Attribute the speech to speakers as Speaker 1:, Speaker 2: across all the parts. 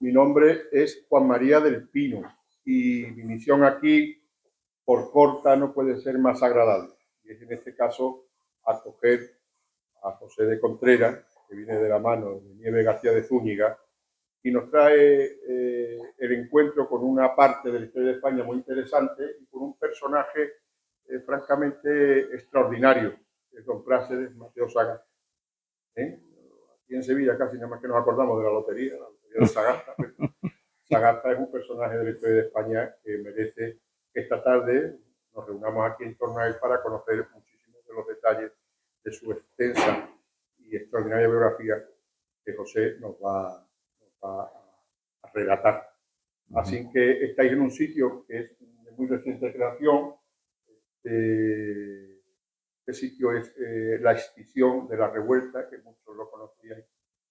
Speaker 1: Mi nombre es Juan María del Pino y mi misión aquí, por corta, no puede ser más agradable. Y es en este caso acoger a José de Contreras, que viene de la mano de Nieves García de Zúñiga, y nos trae el encuentro con una parte de la historia de España muy interesante y con un personaje francamente extraordinario, que es don Práxedes Mateo Sagasta. Aquí en Sevilla casi nada más que nos acordamos de la lotería de Sagasta. Sagasta es un personaje de la historia de España que merece que esta tarde nos reunamos aquí en torno a él para conocer muchísimos de los detalles de su extensa y extraordinaria biografía que José nos va a relatar. Así que estáis en un sitio que es de muy reciente creación. Este sitio es la extinción de la Revuelta, que muchos lo conocían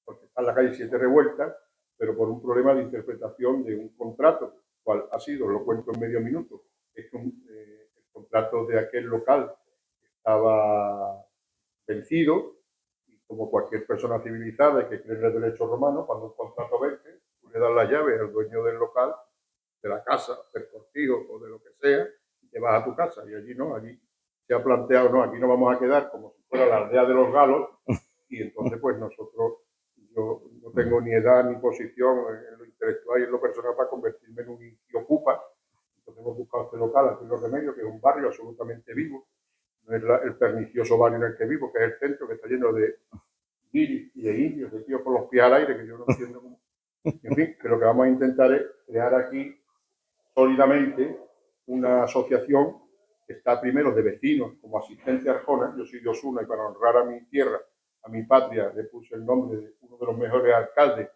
Speaker 1: porque está en la calle Siete Revueltas, pero por un problema de interpretación de un contrato, cual ha sido, lo cuento en medio minuto, es el contrato de aquel local estaba vencido, y como cualquier persona civilizada que cree en el derecho romano, cuando un contrato vence, tú le das la llave al dueño del local, de la casa, del cortijo o de lo que sea, y te vas a tu casa. Y allí no, allí se ha planteado, no, aquí no vamos a quedar como si fuera la aldea de los galos, y entonces pues nosotros, yo no tengo ni edad ni posición en lo intelectual y en lo personal para convertirme en un ocupa. Entonces hemos buscado este local, aquí en Los Remedios, que es un barrio absolutamente vivo, no es el pernicioso barrio en el que vivo, que es el centro, que está lleno de guiris y de indios, de tíos con los pies al aire, que yo no entiendo cómo. En fin, que lo que vamos a intentar es crear aquí sólidamente una asociación que está primero de vecinos como Asistente Arjona. Yo soy de Osuna y para honrar a mi tierra, a mi patria, le puse el nombre de uno de los mejores alcaldes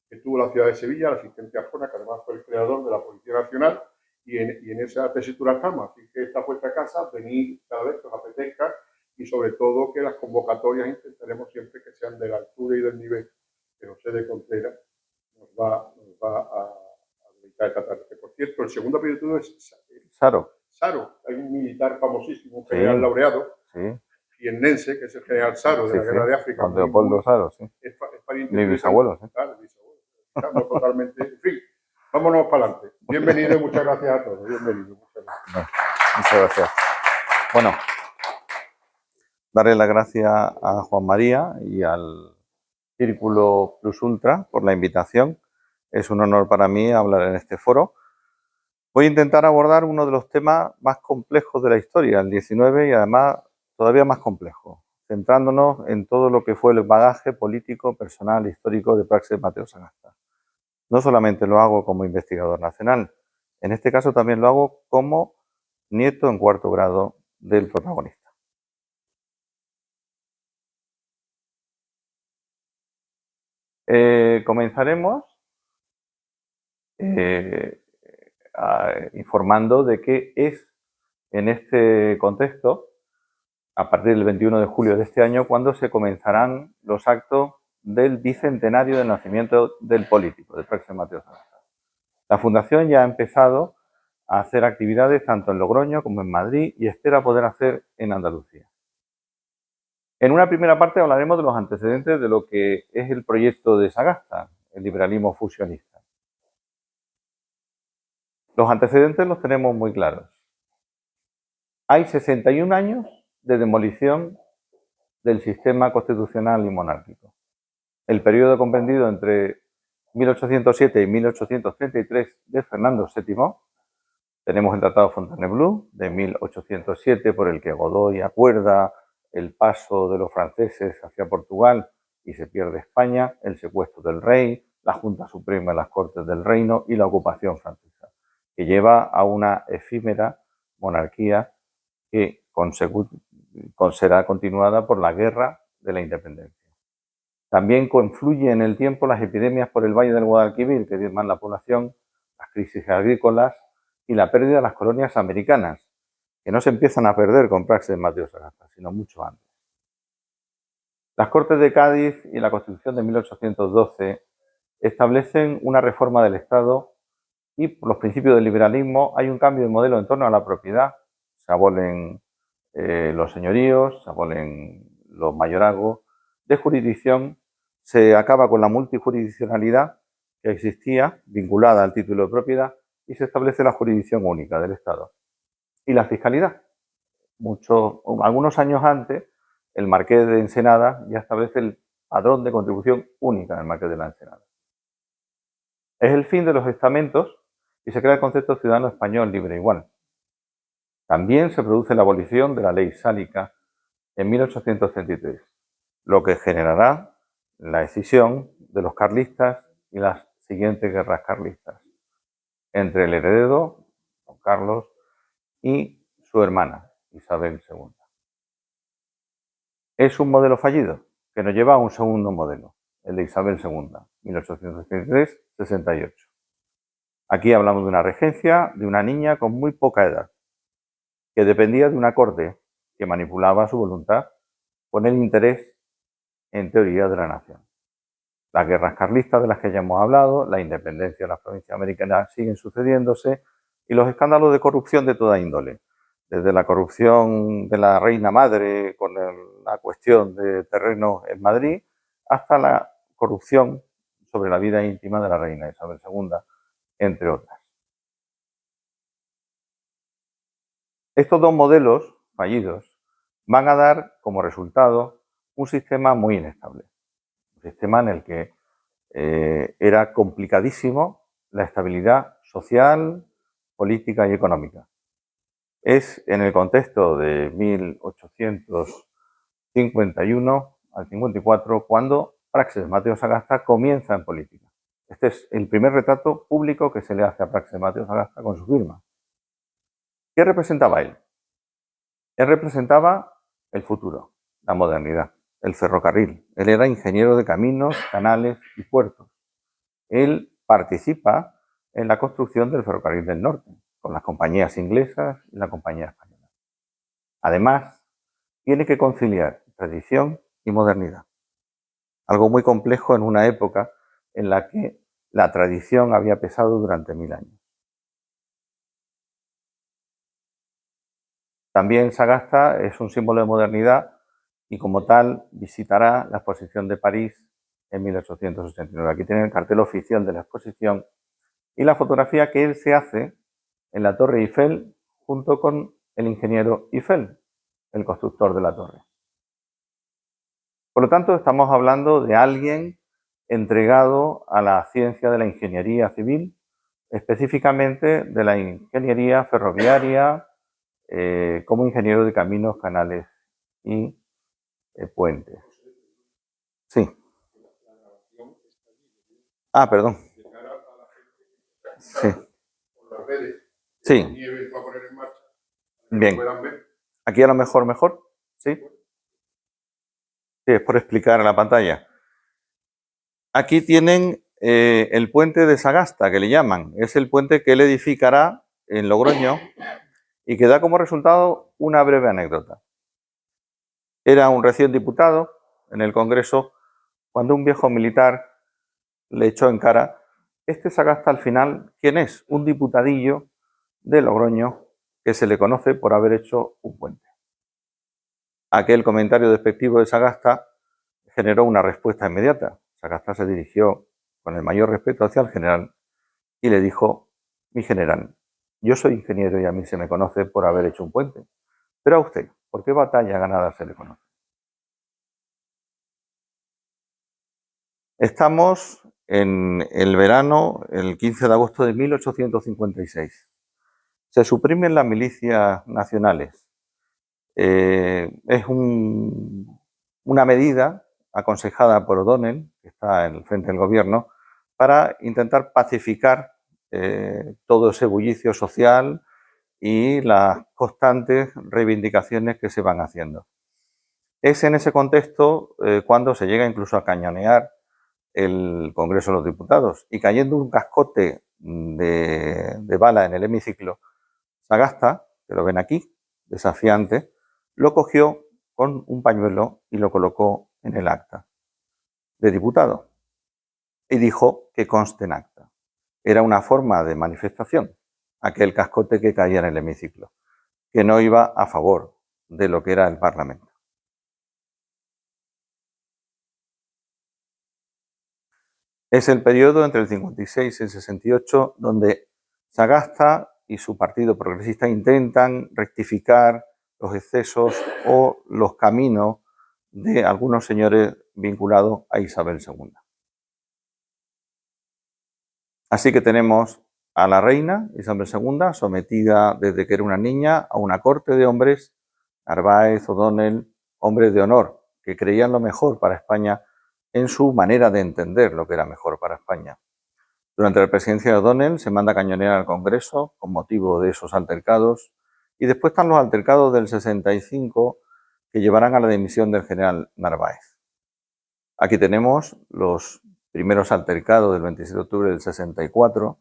Speaker 1: que tuvo la ciudad de Sevilla, el Asistente Arjona, que además fue el creador de la Policía Nacional, y en esa tesitura estamos. Así que esta vuestra casa, venid cada vez que os apetezca, y sobre todo que las convocatorias intentaremos siempre que sean de la altura y del nivel que José de Contreras nos va a dedicar esta tarde. Que, por cierto, el segundo apellido es
Speaker 2: Saro.
Speaker 1: Saro. Hay un militar famosísimo, un general laureado, jiennense, que es el general Saro de la Guerra de África.
Speaker 2: Don Leopoldo Saro, sí.
Speaker 1: Es pariente
Speaker 2: mi bisabuelo, sí.
Speaker 1: Claro, bisabuelo. Estamos totalmente... En fin, vámonos para adelante. Bienvenido y muchas gracias a todos. Bienvenido.
Speaker 2: Muchas gracias. Bueno, darle las gracias a Juan María y al Círculo Plus Ultra por la invitación. Es un honor para mí hablar en este foro. Voy a intentar abordar uno de los temas más complejos de la historia, el 19, y además todavía más complejo, centrándonos en todo lo que fue el bagaje político, personal, histórico de Práxedes Mateo Sagasta. No solamente lo hago como investigador nacional, en este caso también lo hago como nieto en cuarto grado del protagonista. Comenzaremos informando de qué es en este contexto, a partir del 21 de julio de este año, cuando se comenzarán los actos del bicentenario del nacimiento del político, de Práxedes Mateo Sagasta. La Fundación ya ha empezado a hacer actividades tanto en Logroño como en Madrid y espera poder hacer en Andalucía. En una primera parte hablaremos de los antecedentes de lo que es el proyecto de Sagasta, el liberalismo fusionista. Los antecedentes los tenemos muy claros. Hay 61 años de demolición del sistema constitucional y monárquico. El periodo comprendido entre 1807 y 1833 de Fernando VII. Tenemos el Tratado de Fontainebleau de 1807, por el que Godoy acuerda el paso de los franceses hacia Portugal y se pierde España, el secuestro del rey, la Junta Suprema de las Cortes del Reino y la ocupación francesa, que lleva a una efímera monarquía que será continuada por la Guerra de la Independencia. También confluye en el tiempo las epidemias por el Valle del Guadalquivir, que diezman la población, las crisis agrícolas y la pérdida de las colonias americanas, que no se empiezan a perder con Práxedes Mateo Sagasta, sino mucho antes. Las Cortes de Cádiz y la Constitución de 1812 establecen una reforma del Estado y por los principios del liberalismo hay un cambio de modelo en torno a la propiedad. Se abolen los señoríos, se abolen los mayorazgos de jurisdicción, se acaba con la multijurisdiccionalidad que existía vinculada al título de propiedad y se establece la jurisdicción única del Estado. Y la fiscalidad. Algunos años antes, el Marqués de Ensenada ya establece el padrón de contribución única en el Marqués de la Ensenada. Es el fin de los estamentos y se crea el concepto de ciudadano español libre e igual. También se produce la abolición de la ley sálica en 1833, lo que generará la escisión de los carlistas y las siguientes guerras carlistas entre el heredero, don Carlos, y su hermana, Isabel II. Es un modelo fallido que nos lleva a un segundo modelo, el de Isabel II, 1833-68. Aquí hablamos de una regencia de una niña con muy poca edad, que dependía de una corte que manipulaba su voluntad con el interés, en teoría, de la nación. Las guerras carlistas de las que ya hemos hablado, la independencia de las provincias americanas siguen sucediéndose y los escándalos de corrupción de toda índole. Desde la corrupción de la reina madre con la cuestión de terrenos en Madrid hasta la corrupción sobre la vida íntima de la reina Isabel II, entre otras. Estos dos modelos fallidos van a dar como resultado un sistema muy inestable. Un sistema en el que era complicadísimo la estabilidad social, política y económica. Es en el contexto de 1851 al 54 cuando Praxedes Mateo Sagasta comienza en política. Este es el primer retrato público que se le hace a Praxedes Mateo Sagasta con su firma. ¿Qué representaba él? Él representaba el futuro, la modernidad, el ferrocarril. Él era ingeniero de caminos, canales y puertos. Él participa en la construcción del ferrocarril del norte, con las compañías inglesas y la compañía española. Además, tiene que conciliar tradición y modernidad. Algo muy complejo en una época en la que la tradición había pesado durante 1000 años. También Sagasta es un símbolo de modernidad y como tal visitará la exposición de París en 1889. Aquí tienen el cartel oficial de la exposición y la fotografía que él se hace en la Torre Eiffel junto con el ingeniero Eiffel, el constructor de la torre. Por lo tanto, estamos hablando de alguien entregado a la ciencia de la ingeniería civil, específicamente de la ingeniería ferroviaria, como ingeniero de caminos, canales y puentes. Sí. Ah, perdón. Sí. Sí. Bien. Aquí a lo mejor. Sí. Sí, es por explicar en la pantalla. Aquí tienen el puente de Sagasta, que le llaman. Es el puente que él edificará en Logroño y que da como resultado una breve anécdota. Era un recién diputado en el Congreso cuando un viejo militar le echó en cara: este Sagasta al final, ¿quién es? Un diputadillo de Logroño que se le conoce por haber hecho un puente. Aquel comentario despectivo de Sagasta generó una respuesta inmediata. Sagasta se dirigió con el mayor respeto hacia el general y le dijo: mi general, yo soy ingeniero y a mí se me conoce por haber hecho un puente. Pero a usted, ¿por qué batalla ganada se le conoce? Estamos en el verano, el 15 de agosto de 1856. Se suprimen las milicias nacionales. Es una medida aconsejada por O'Donnell, que está en el frente del gobierno, para intentar pacificar todo ese bullicio social y las constantes reivindicaciones que se van haciendo. Es en ese contexto cuando se llega incluso a cañonear el Congreso de los Diputados y cayendo un cascote de bala en el hemiciclo, Sagasta, que lo ven aquí, desafiante, lo cogió con un pañuelo y lo colocó en el acta de diputado y dijo que conste en acta. Era una forma de manifestación, aquel cascote que caía en el hemiciclo, que no iba a favor de lo que era el Parlamento. Es el periodo entre el 56 y el 68 donde Sagasta y su partido progresista intentan rectificar los excesos o los caminos de algunos señores vinculados a Isabel II. Así que tenemos a la reina Isabel II sometida desde que era una niña a una corte de hombres, Narváez, O'Donnell, hombres de honor, que creían lo mejor para España en su manera de entender lo que era mejor para España. Durante la presidencia de O'Donnell se manda cañonear al Congreso con motivo de esos altercados, y después están los altercados del 65 que llevarán a la dimisión del general Narváez. Aquí tenemos los primeros altercados del 27 de octubre del 64,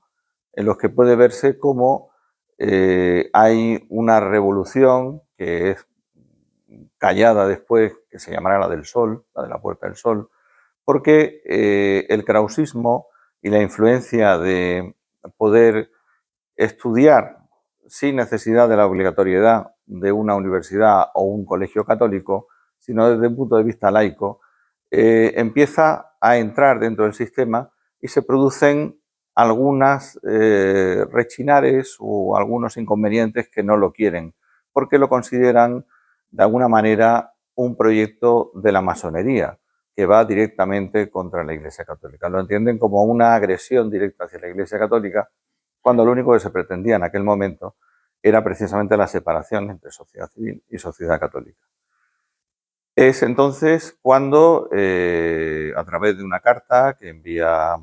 Speaker 2: en los que puede verse cómo hay una revolución que es callada después, que se llamará la del Sol, la de la Puerta del Sol, porque el krausismo y la influencia de poder estudiar sin necesidad de la obligatoriedad de una universidad o un colegio católico, sino desde un punto de vista laico, empieza a entrar dentro del sistema y se producen algunas rechinares o algunos inconvenientes que no lo quieren, porque lo consideran de alguna manera un proyecto de la masonería que va directamente contra la Iglesia Católica. Lo entienden como una agresión directa hacia la Iglesia Católica, cuando lo único que se pretendía en aquel momento era precisamente la separación entre sociedad civil y sociedad católica. Es entonces cuando, a través de una carta que envía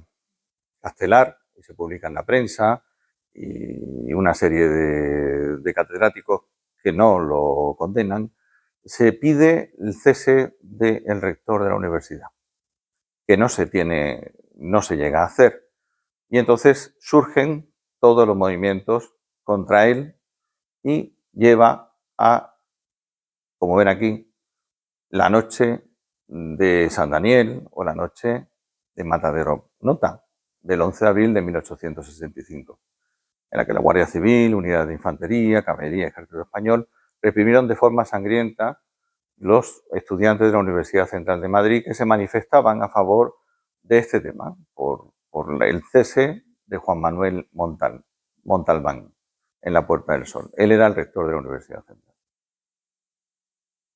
Speaker 2: Castelar, y se publica en la prensa, y una serie de catedráticos que no lo condenan, se pide el cese del rector de la universidad, que no se llega a hacer. Y entonces surgen todos los movimientos contra él y lleva a, como ven aquí, la noche de San Daniel o la noche de Matadero Nota, del 11 de abril de 1865, en la que la Guardia Civil, unidades de infantería, caballería y ejército español reprimieron de forma sangrienta los estudiantes de la Universidad Central de Madrid que se manifestaban a favor de este tema, por el cese de Juan Manuel Montalbán en la Puerta del Sol. Él era el rector de la Universidad Central.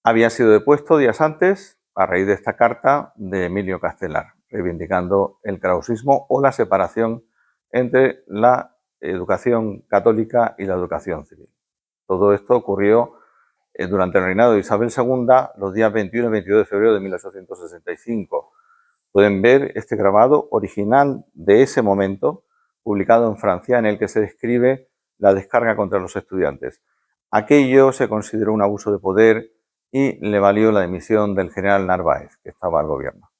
Speaker 2: Había sido depuesto días antes a raíz de esta carta de Emilio Castelar, reivindicando el krausismo o la separación entre la educación católica y la educación civil. Todo esto ocurrió durante el reinado de Isabel II, los días 21 y 22 de febrero de 1865. Pueden ver este grabado original de ese momento, publicado en Francia, en el que se describe la descarga contra los estudiantes. Aquello se consideró un abuso de poder y le valió la dimisión del general Narváez, que estaba al gobierno.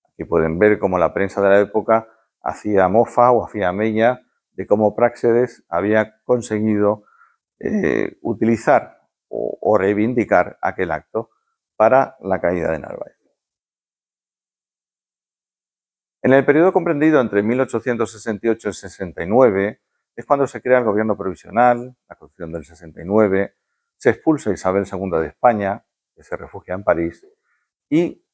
Speaker 2: Aquí pueden ver cómo la prensa de la época hacía mofa o hacía mella de cómo Práxedes había conseguido utilizar o reivindicar aquel acto para la caída de Narváez. En el periodo comprendido entre 1868 y 69 es cuando se crea el gobierno provisional, la Constitución del 69, se expulsa a Isabel II de España, que se refugia en París, y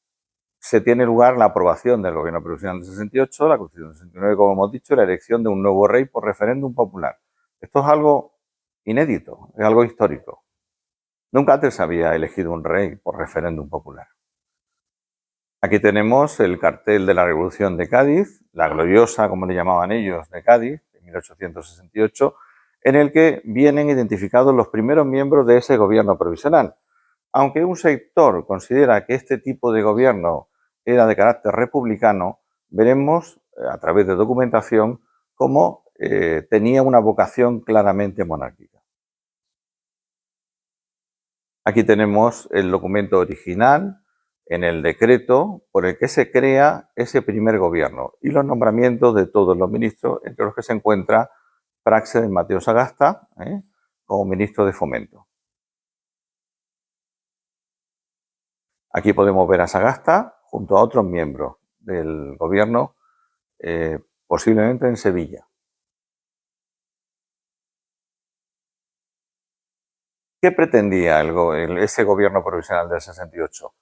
Speaker 2: se tiene lugar la aprobación del gobierno provisional del 68, la Constitución del 69, como hemos dicho, y la elección de un nuevo rey por referéndum popular. Esto es algo inédito, es algo histórico. Nunca antes se había elegido un rey por referéndum popular. Aquí tenemos el cartel de la Revolución de Cádiz, la gloriosa, como le llamaban ellos, de Cádiz, de 1868, en el que vienen identificados los primeros miembros de ese gobierno provisional. Aunque un sector considera que este tipo de gobierno era de carácter republicano, veremos a través de documentación cómo tenía una vocación claramente monárquica. Aquí tenemos el documento original en el decreto por el que se crea ese primer gobierno y los nombramientos de todos los ministros, entre los que se encuentra Práxedes Mateo Sagasta como ministro de Fomento. Aquí podemos ver a Sagasta junto a otros miembros del gobierno, posiblemente en Sevilla. ¿Qué pretendía ese gobierno provisional del 68?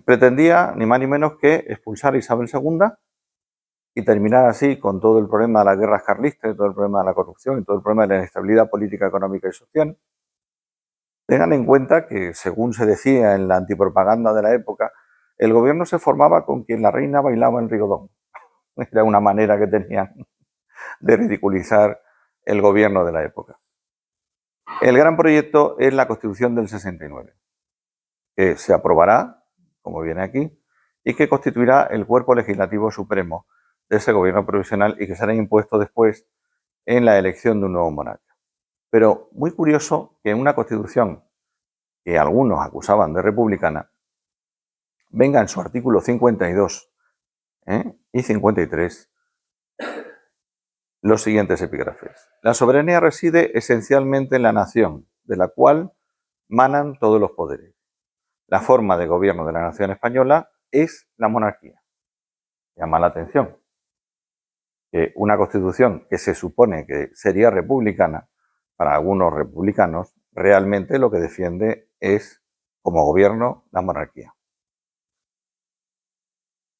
Speaker 2: Pretendía ni más ni menos que expulsar a Isabel II y terminar así con todo el problema de las guerras carlistas, y todo el problema de la corrupción y todo el problema de la inestabilidad política, económica y social. Tengan en cuenta que, según se decía en la antipropaganda de la época, el gobierno se formaba con quien la reina bailaba en Rigodón. Era una manera que tenían de ridiculizar el gobierno de la época. El gran proyecto es la Constitución del 69, que se aprobará, como viene aquí, y que constituirá el cuerpo legislativo supremo de ese gobierno provisional y que será impuesto después en la elección de un nuevo monarca. Pero muy curioso que en una Constitución que algunos acusaban de republicana, venga en su artículo 52 y 53 los siguientes epígrafes. La soberanía reside esencialmente en la nación, de la cual manan todos los poderes. La forma de gobierno de la nación española es la monarquía. Llama la atención que una constitución que se supone que sería republicana, para algunos republicanos, realmente lo que defiende es, como gobierno, la monarquía.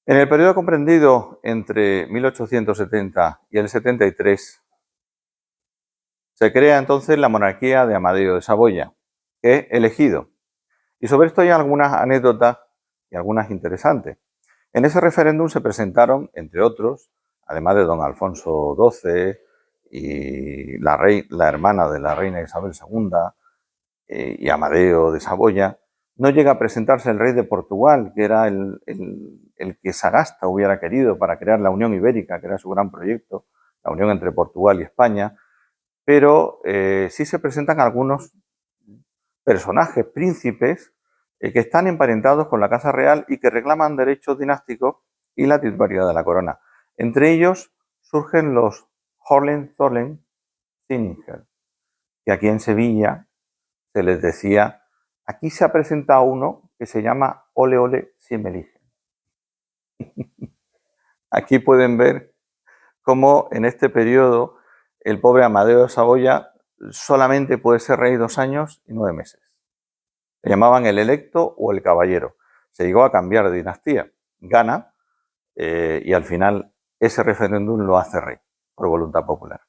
Speaker 2: En el periodo comprendido entre 1870 y el 73, se crea entonces la monarquía de Amadeo de Saboya, que es elegido. Y sobre esto hay algunas anécdotas y algunas interesantes. En ese referéndum se presentaron, entre otros, además de don Alfonso XII y la hermana de la reina Isabel II y Amadeo de Saboya, no llega a presentarse el rey de Portugal, que era el que Sagasta hubiera querido para crear la Unión Ibérica, que era su gran proyecto, la unión entre Portugal y España, pero sí se presentan algunos personajes, príncipes, que están emparentados con la Casa Real y que reclaman derechos dinásticos y la titularidad de la corona. Entre ellos surgen los Hohenzollern-Signature, que aquí en Sevilla se les decía, aquí se ha presentado uno que se llama Ole Ole si me eligen. Aquí pueden ver cómo en este periodo el pobre Amadeo de Saboya solamente puede ser rey 2 años y 9 meses. Le llamaban el electo o el caballero. Se llegó a cambiar de dinastía. Gana y al final ese referéndum lo hace rey por voluntad popular.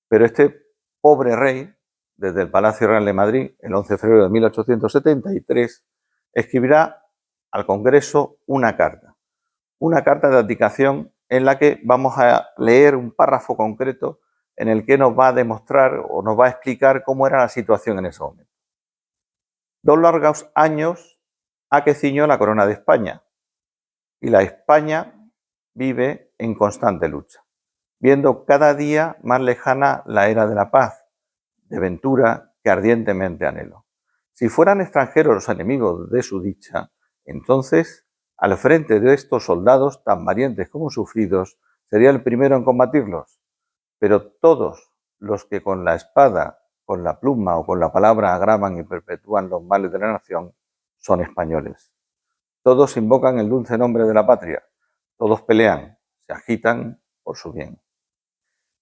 Speaker 2: Pero este pobre rey, desde el Palacio Real de Madrid, el 11 de febrero de 1873, escribirá al Congreso una carta de abdicación en la que vamos a leer un párrafo concreto en el que nos va a demostrar o nos va a explicar cómo era la situación en ese momento. 2 largos años ha que ciñó la corona de España y la España vive en constante lucha, viendo cada día más lejana la era de la paz, de ventura que ardientemente anhelo. Si fueran extranjeros los enemigos de su dicha, entonces, al frente de estos soldados tan valientes como sufridos, sería el primero en combatirlos. Pero todos los que con la espada, con la pluma o con la palabra agravan y perpetúan los males de la nación, son españoles. Todos invocan el dulce nombre de la patria, todos pelean, se agitan por su bien.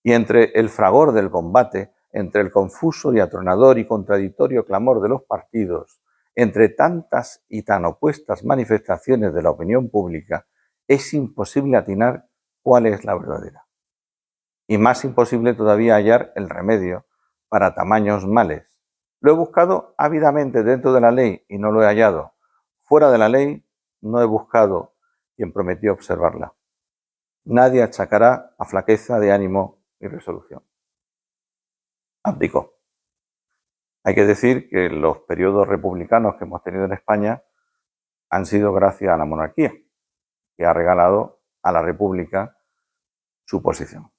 Speaker 2: Y entre el fragor del combate, entre el confuso y atronador y contradictorio clamor de los partidos, entre tantas y tan opuestas manifestaciones de la opinión pública, es imposible atinar cuál es la verdadera. Y más imposible todavía hallar el remedio para tamaños males. Lo he buscado ávidamente dentro de la ley y no lo he hallado. Fuera de la ley no he buscado quien prometió observarla. Nadie achacará a flaqueza de ánimo y resolución. Abdicó. Hay que decir que los periodos republicanos que hemos tenido en España han sido gracias a la monarquía, que ha regalado a la república su posición.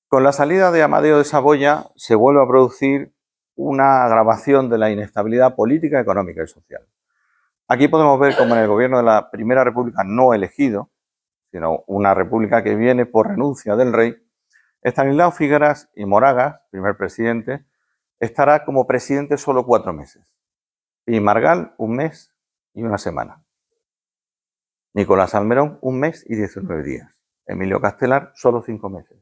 Speaker 2: Con la salida de Amadeo de Saboya se vuelve a producir una agravación de la inestabilidad política, económica y social. Aquí podemos ver cómo en el gobierno de la Primera República no elegido, sino una república que viene por renuncia del rey, Estanislao Figueras y Moragas, primer presidente, estará como presidente solo 4 meses. Y Margal, 1 mes y 1 semana. Nicolás Salmerón, 1 mes y 19 días. Emilio Castelar, solo 5 meses.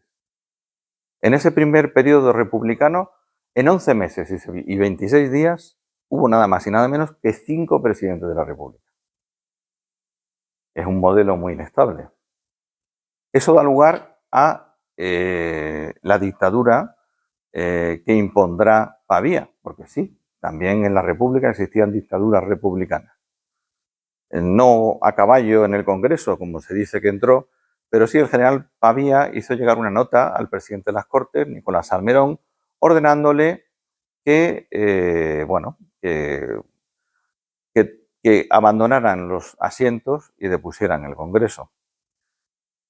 Speaker 2: En ese primer periodo republicano, en 11 meses y 26 días, hubo nada más y nada menos que 5 presidentes de la República. Es un modelo muy inestable. Eso da lugar a la dictadura que impondrá Pavía, porque sí, también en la República existían dictaduras republicanas. No a caballo en el Congreso, como se dice que entró, pero sí el general Pavía hizo llegar una nota al presidente de las Cortes, Nicolás Salmerón, ordenándole que, que abandonaran los asientos y depusieran el Congreso.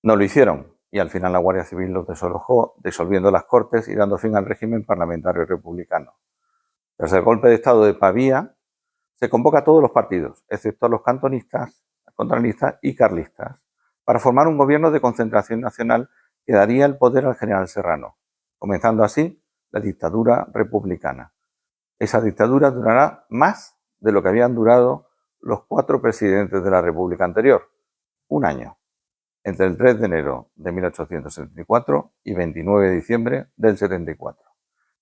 Speaker 2: No lo hicieron y al final la Guardia Civil los desalojó, disolviendo las Cortes y dando fin al régimen parlamentario republicano. Tras el golpe de Estado de Pavía, se convoca a todos los partidos, excepto a los cantonistas, contranistas y carlistas, para formar un gobierno de concentración nacional que daría el poder al general Serrano, comenzando así la dictadura republicana. Esa dictadura durará más de lo que habían durado los 4 presidentes de la República anterior, un año, entre el 3 de enero de 1874 y 29 de diciembre del 74,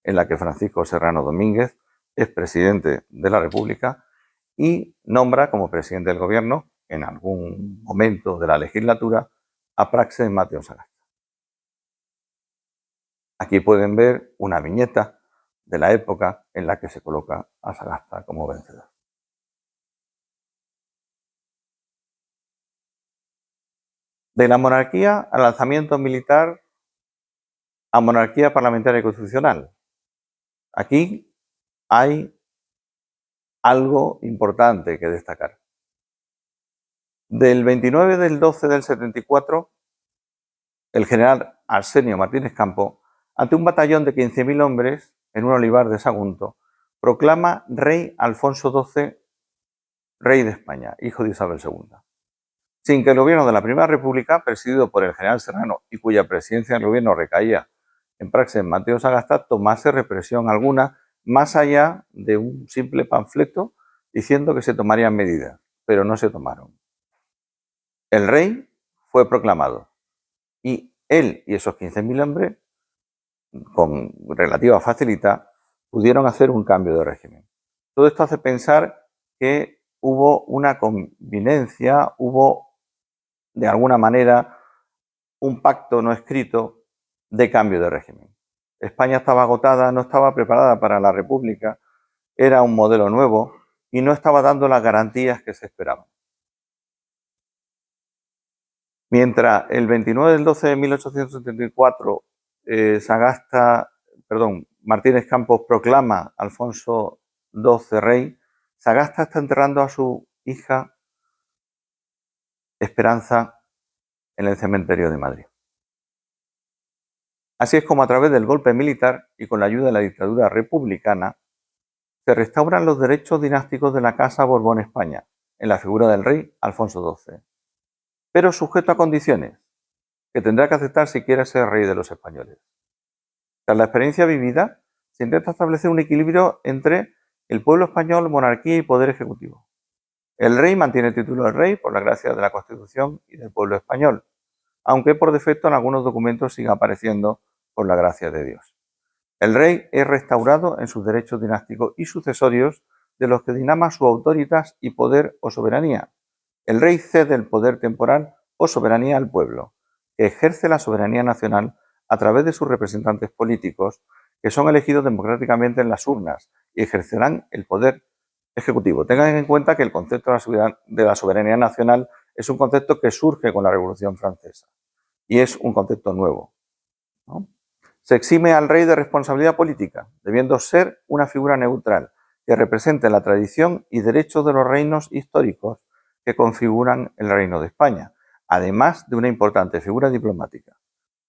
Speaker 2: en la que Francisco Serrano Domínguez es presidente de la República y nombra como presidente del gobierno, en algún momento de la legislatura, a Praxedes Mateo Sagasta. Aquí pueden ver una viñeta de la época en la que se coloca a Sagasta como vencedor. De la monarquía al alzamiento militar a monarquía parlamentaria y constitucional. Aquí hay algo importante que destacar. Del 29 del 12 del 74, el general Arsenio Martínez Campo, ante un batallón de 15.000 hombres en un olivar de Sagunto, proclama rey Alfonso XII, rey de España, hijo de Isabel II. Sin que el gobierno de la Primera República, presidido por el general Serrano y cuya presidencia del gobierno recaía en Praxedes Mateo Sagasta, tomase represión alguna más allá de un simple panfleto diciendo que se tomarían medidas, pero no se tomaron. El rey fue proclamado y él y esos 15.000 hombres, con relativa facilidad, pudieron hacer un cambio de régimen. Todo esto hace pensar que hubo una convivencia, hubo de alguna manera un pacto no escrito de cambio de régimen. España estaba agotada, no estaba preparada para la República, era un modelo nuevo y no estaba dando las garantías que se esperaban. Mientras el 29 del 12 de 1874 Martínez Campos proclama a Alfonso XII rey, Sagasta está enterrando a su hija Esperanza en el cementerio de Madrid. Así es como a través del golpe militar y con la ayuda de la dictadura republicana se restauran los derechos dinásticos de la Casa Borbón España, en la figura del rey Alfonso XII, pero sujeto a condiciones que tendrá que aceptar si quiere ser rey de los españoles. Tras la experiencia vivida, se intenta establecer un equilibrio entre el pueblo español, monarquía y poder ejecutivo. El rey mantiene el título de rey por la gracia de la Constitución y del pueblo español, aunque por defecto en algunos documentos siga apareciendo por la gracia de Dios. El rey es restaurado en sus derechos dinásticos y sucesorios, de los que dinama su autoritas y poder o soberanía. El rey cede el poder temporal o soberanía al pueblo, que ejerce la soberanía nacional a través de sus representantes políticos, que son elegidos democráticamente en las urnas y ejercerán el poder ejecutivo. Tengan en cuenta que el concepto de la soberanía nacional es un concepto que surge con la Revolución Francesa y es un concepto nuevo, ¿no? Se exime al rey de responsabilidad política, debiendo ser una figura neutral que represente la tradición y derechos de los reinos históricos que configuran el Reino de España, además de una importante figura diplomática,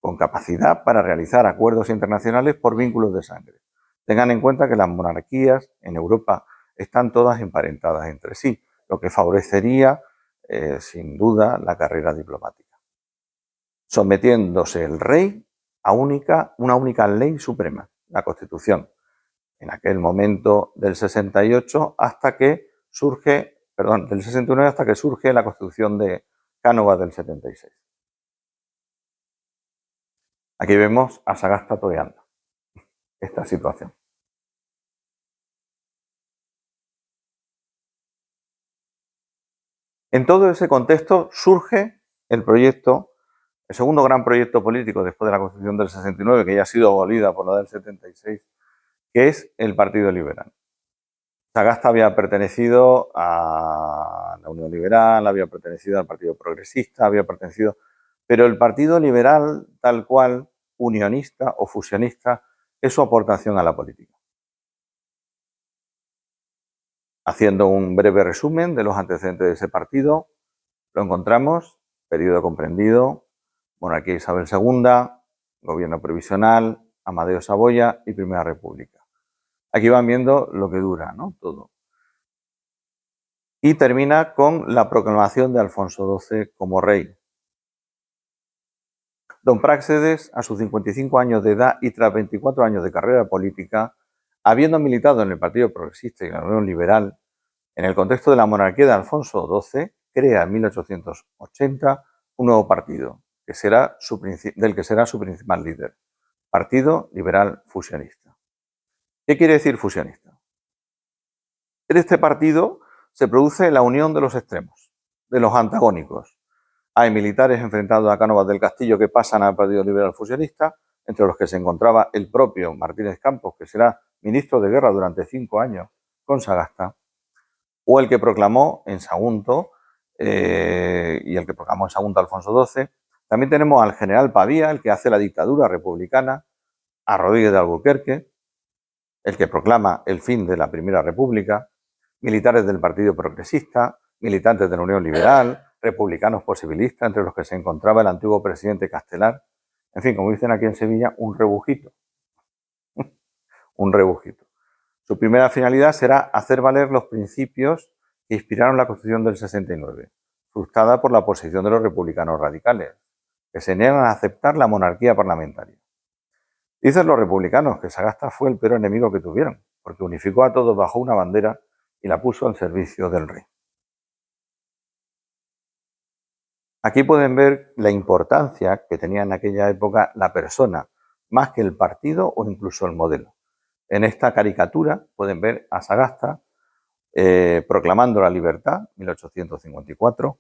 Speaker 2: con capacidad para realizar acuerdos internacionales por vínculos de sangre. Tengan en cuenta que las monarquías en Europa están todas emparentadas entre sí, lo que favorecería, sin duda, la carrera diplomática. Sometiéndose el rey a una única ley suprema, la Constitución, en aquel momento del 68 hasta que surge, del 69 hasta que surge la Constitución de Cánovas del 76. Aquí vemos a Sagasta toreando esta situación. En todo ese contexto surge el proyecto, el segundo gran proyecto político después de la Constitución del 69, que ya ha sido abolida por la del 76, que es el Partido Liberal. Sagasta había pertenecido a la Unión Liberal, había pertenecido al Partido Progresista, había pertenecido... Pero el Partido Liberal, tal cual, unionista o fusionista, es su aportación a la política. Haciendo un breve resumen de los antecedentes de ese partido, lo encontramos: periodo comprendido, monarquía Isabel II, gobierno provisional, Amadeo Saboya y Primera República. Aquí van viendo lo que dura, ¿no? Todo. Y termina con la proclamación de Alfonso XII como rey. Don Práxedes, a sus 55 años de edad y tras 24 años de carrera política, habiendo militado en el Partido Progresista y en la Unión Liberal, en el contexto de la monarquía de Alfonso XII, crea en 1880 un nuevo partido, del que será su principal líder, Partido Liberal Fusionista. ¿Qué quiere decir fusionista? En este partido se produce la unión de los extremos, de los antagónicos. Hay militares enfrentados a Cánovas del Castillo que pasan al Partido Liberal Fusionista, entre los que se encontraba el propio Martínez Campos, que será ministro de Guerra durante 5 años con Sagasta, o el que proclamó en Sagunto, Alfonso XII. También tenemos al general Pavía, el que hace la dictadura republicana, a Rodríguez de Alburquerque, el que proclama el fin de la Primera República, militares del Partido Progresista, militantes de la Unión Liberal, republicanos posibilistas, entre los que se encontraba el antiguo presidente Castelar. En fin, como dicen aquí en Sevilla, un rebujito. Un rebujito. Su primera finalidad será hacer valer los principios que inspiraron la Constitución del 69, frustrada por la oposición de los republicanos radicales, que se niegan a aceptar la monarquía parlamentaria. Dicen los republicanos que Sagasta fue el peor enemigo que tuvieron, porque unificó a todos bajo una bandera y la puso al servicio del rey. Aquí pueden ver la importancia que tenía en aquella época la persona, más que el partido o incluso el modelo. En esta caricatura pueden ver a Sagasta proclamando la libertad, 1854,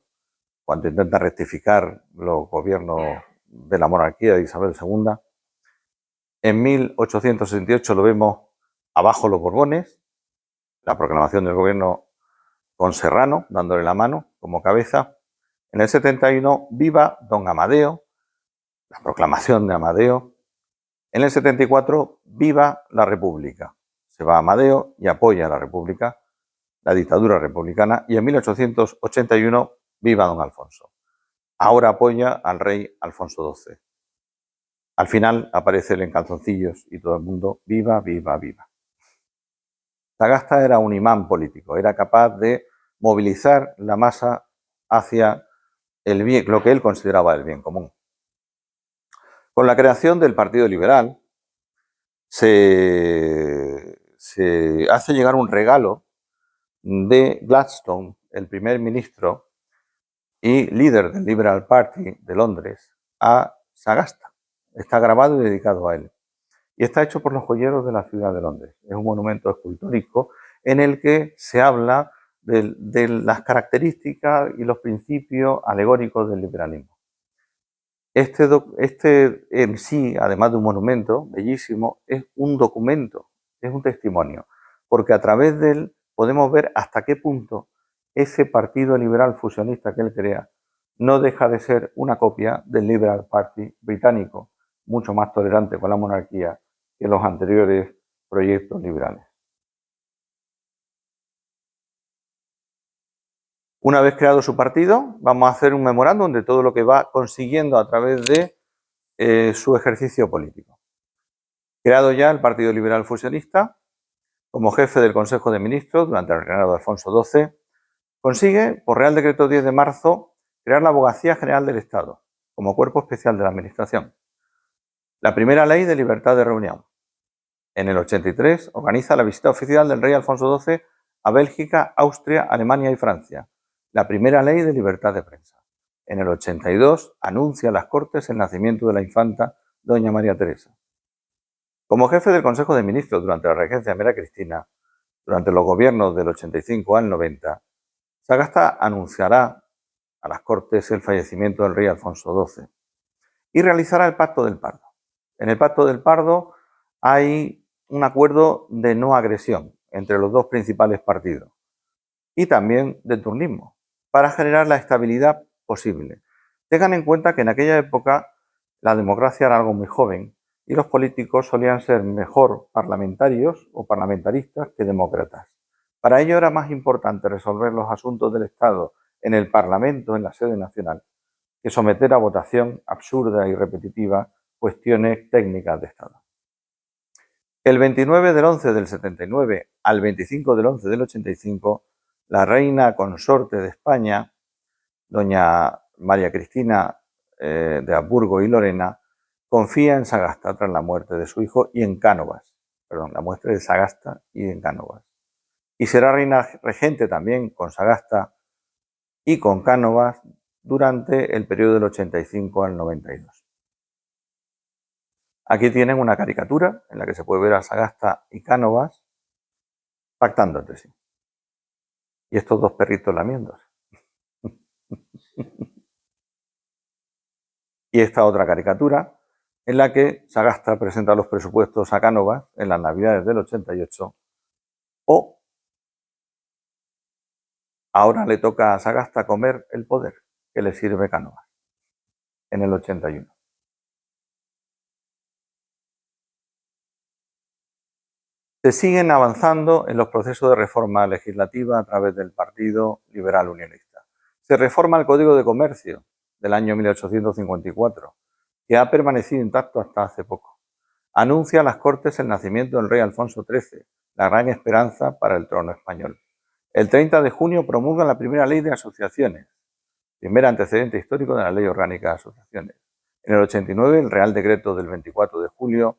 Speaker 2: cuando intenta rectificar los gobiernos de la monarquía de Isabel II. En 1868 lo vemos abajo los Borbones, la proclamación del gobierno con Serrano, dándole la mano como cabeza. En el 71, viva don Amadeo, la proclamación de Amadeo. En el 74, viva la República. Se va Amadeo y apoya a la República, la dictadura republicana. Y en 1881, viva don Alfonso. Ahora apoya al rey Alfonso XII. Al final aparece el en calzoncillos y todo el mundo, viva, viva, viva. Sagasta era un imán político, era capaz de movilizar la masa hacia el bien, lo que él consideraba el bien común. Con la creación del Partido Liberal se hace llegar un regalo de Gladstone, el primer ministro y líder del Liberal Party de Londres, a Sagasta. Está grabado y dedicado a él. Y está hecho por los joyeros de la ciudad de Londres. Es un monumento escultórico en el que se habla de las características y los principios alegóricos del liberalismo. Este en sí, además de un monumento bellísimo, es un documento, es un testimonio, porque a través de él podemos ver hasta qué punto ese partido liberal fusionista que él crea no deja de ser una copia del Liberal Party británico, mucho más tolerante con la monarquía que los anteriores proyectos liberales. Una vez creado su partido, vamos a hacer un memorándum de todo lo que va consiguiendo a través de su ejercicio político. Creado ya el Partido Liberal Fusionista, como jefe del Consejo de Ministros durante el reinado de Alfonso XII, consigue, por Real Decreto 10 de marzo, crear la Abogacía General del Estado, como cuerpo especial de la Administración. La primera ley de libertad de reunión. En el 83 organiza la visita oficial del rey Alfonso XII a Bélgica, Austria, Alemania y Francia. La primera ley de libertad de prensa. En el 82 anuncia a las Cortes el nacimiento de la infanta doña María Teresa. Como jefe del Consejo de Ministros durante la regencia de María Cristina, durante los gobiernos del 85 al 90, Sagasta anunciará a las Cortes el fallecimiento del rey Alfonso XII y realizará el Pacto del Pardo. En el Pacto del Pardo hay un acuerdo de no agresión entre los dos principales partidos y también de turnismo para generar la estabilidad posible. Tengan en cuenta que en aquella época la democracia era algo muy joven y los políticos solían ser mejor parlamentarios o parlamentaristas que demócratas. Para ello era más importante resolver los asuntos del Estado en el Parlamento, en la sede nacional, que someter a votación absurda y repetitiva cuestiones técnicas de Estado. El 29 del 11 del 79 al 25 del 11 del 85, la reina consorte de España, doña María Cristina de Habsburgo y Lorena, confía en Sagasta tras la muerte de su hijo y en Cánovas, la muerte de Sagasta y en Cánovas. Y será reina regente también con Sagasta y con Cánovas durante el periodo del 85 al 92. Aquí tienen una caricatura en la que se puede ver a Sagasta y Cánovas pactando entre sí. Y estos dos perritos lamiéndose. Y esta otra caricatura en la que Sagasta presenta los presupuestos a Cánovas en las Navidades del 88 o ahora le toca a Sagasta comer el poder que le sirve Cánovas en el 81. Se siguen avanzando en los procesos de reforma legislativa a través del Partido Liberal Unionista. Se reforma el Código de Comercio del año 1854, que ha permanecido intacto hasta hace poco. Anuncia a las Cortes el nacimiento del rey Alfonso XIII, la gran esperanza para el trono español. El 30 de junio promulga la primera ley de asociaciones, primer antecedente histórico de la Ley Orgánica de Asociaciones. En el 89, el Real Decreto del 24 de julio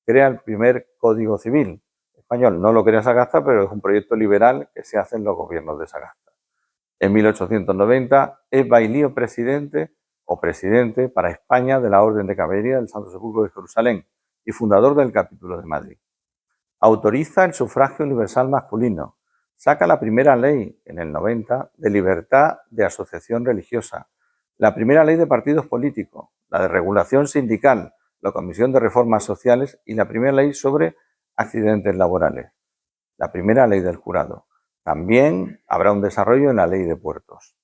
Speaker 2: crea el primer Código Civil español. No lo crea Sagasta, pero es un proyecto liberal que se hace en los gobiernos de Sagasta. En 1890 es bailío presidente para España de la Orden de Caballería del Santo Sepulcro de Jerusalén y fundador del capítulo de Madrid. Autoriza el sufragio universal masculino. Saca la primera ley, en el 90, de libertad de asociación religiosa. La primera ley de partidos políticos, la de regulación sindical, la Comisión de Reformas Sociales y la primera ley sobre accidentes laborales. La primera ley del jurado. También habrá un desarrollo en la ley de puertos.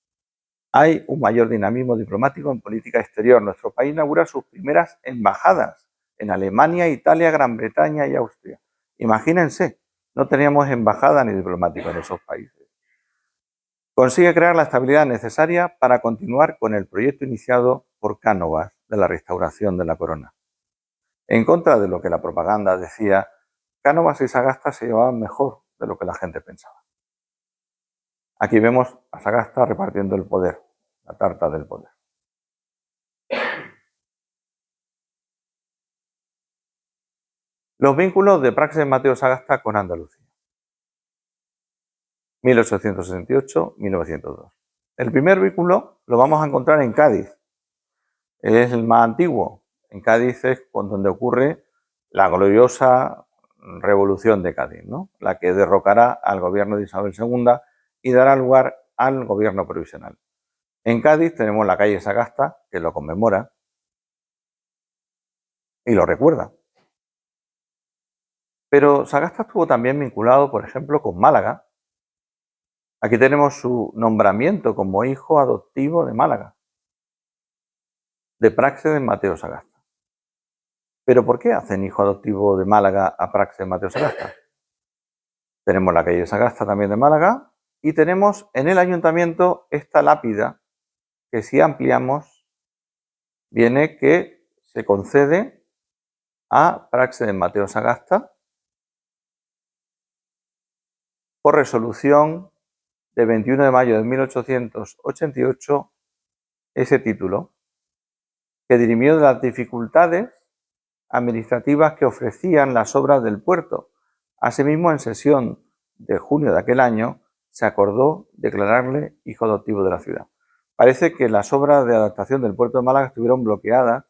Speaker 2: Hay un mayor dinamismo diplomático en política exterior. Nuestro país inaugura sus primeras embajadas en Alemania, Italia, Gran Bretaña y Austria. Imagínense, no teníamos embajada ni diplomático en esos países. Consigue crear la estabilidad necesaria para continuar con el proyecto iniciado por Cánovas de la restauración de la corona. En contra de lo que la propaganda decía, Cánovas y Sagasta se llevaban mejor de lo que la gente pensaba. Aquí vemos a Sagasta repartiendo el poder, la tarta del poder. Los vínculos de Praxedes Mateo Sagasta con Andalucía. 1868-1902. El primer vínculo lo vamos a encontrar en Cádiz. Es el más antiguo. En Cádiz es donde ocurre la gloriosa revolución de Cádiz, ¿no? La que derrocará al gobierno de Isabel II y dará lugar al gobierno provisional. En Cádiz tenemos la calle Sagasta, que lo conmemora y lo recuerda. Pero Sagasta estuvo también vinculado, por ejemplo, con Málaga. Aquí tenemos su nombramiento como hijo adoptivo de Málaga, de Práxedes Mateo Sagasta. ¿Pero por qué hacen hijo adoptivo de Málaga a Práxedes Mateo Sagasta? Tenemos la calle Sagasta también de Málaga y tenemos en el ayuntamiento esta lápida que si ampliamos viene que se concede a Práxedes Mateo Sagasta por resolución de 21 de mayo de 1888 ese título que dirimió de las dificultades administrativas que ofrecían las obras del puerto. Asimismo, en sesión de junio de aquel año se acordó declararle hijo adoptivo de la ciudad. Parece que las obras de adaptación del puerto de Málaga estuvieron bloqueadas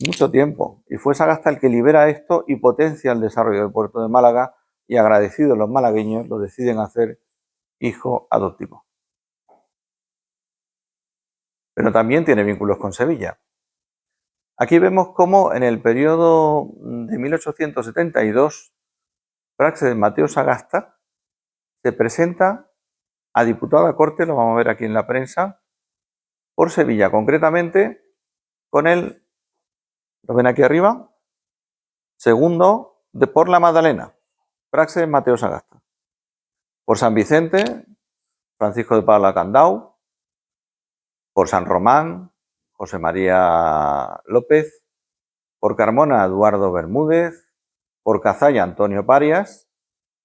Speaker 2: mucho tiempo y fue Sagasta el que libera esto y potencia el desarrollo del puerto de Málaga y agradecidos los malagueños lo deciden hacer hijo adoptivo. pero también tiene vínculos con Sevilla. Aquí vemos cómo en el periodo de 1872, Praxedes Mateo Sagasta se presenta a diputado a Cortes, lo vamos a ver aquí en la prensa, por Sevilla, concretamente con el, ¿lo ven aquí arriba? Segundo por la Magdalena, Praxedes Mateo Sagasta. Por San Vicente, Francisco de Paula Candau. Por San Román, José María López. Por Carmona, Eduardo Bermúdez. Por Cazalla, Antonio Parias.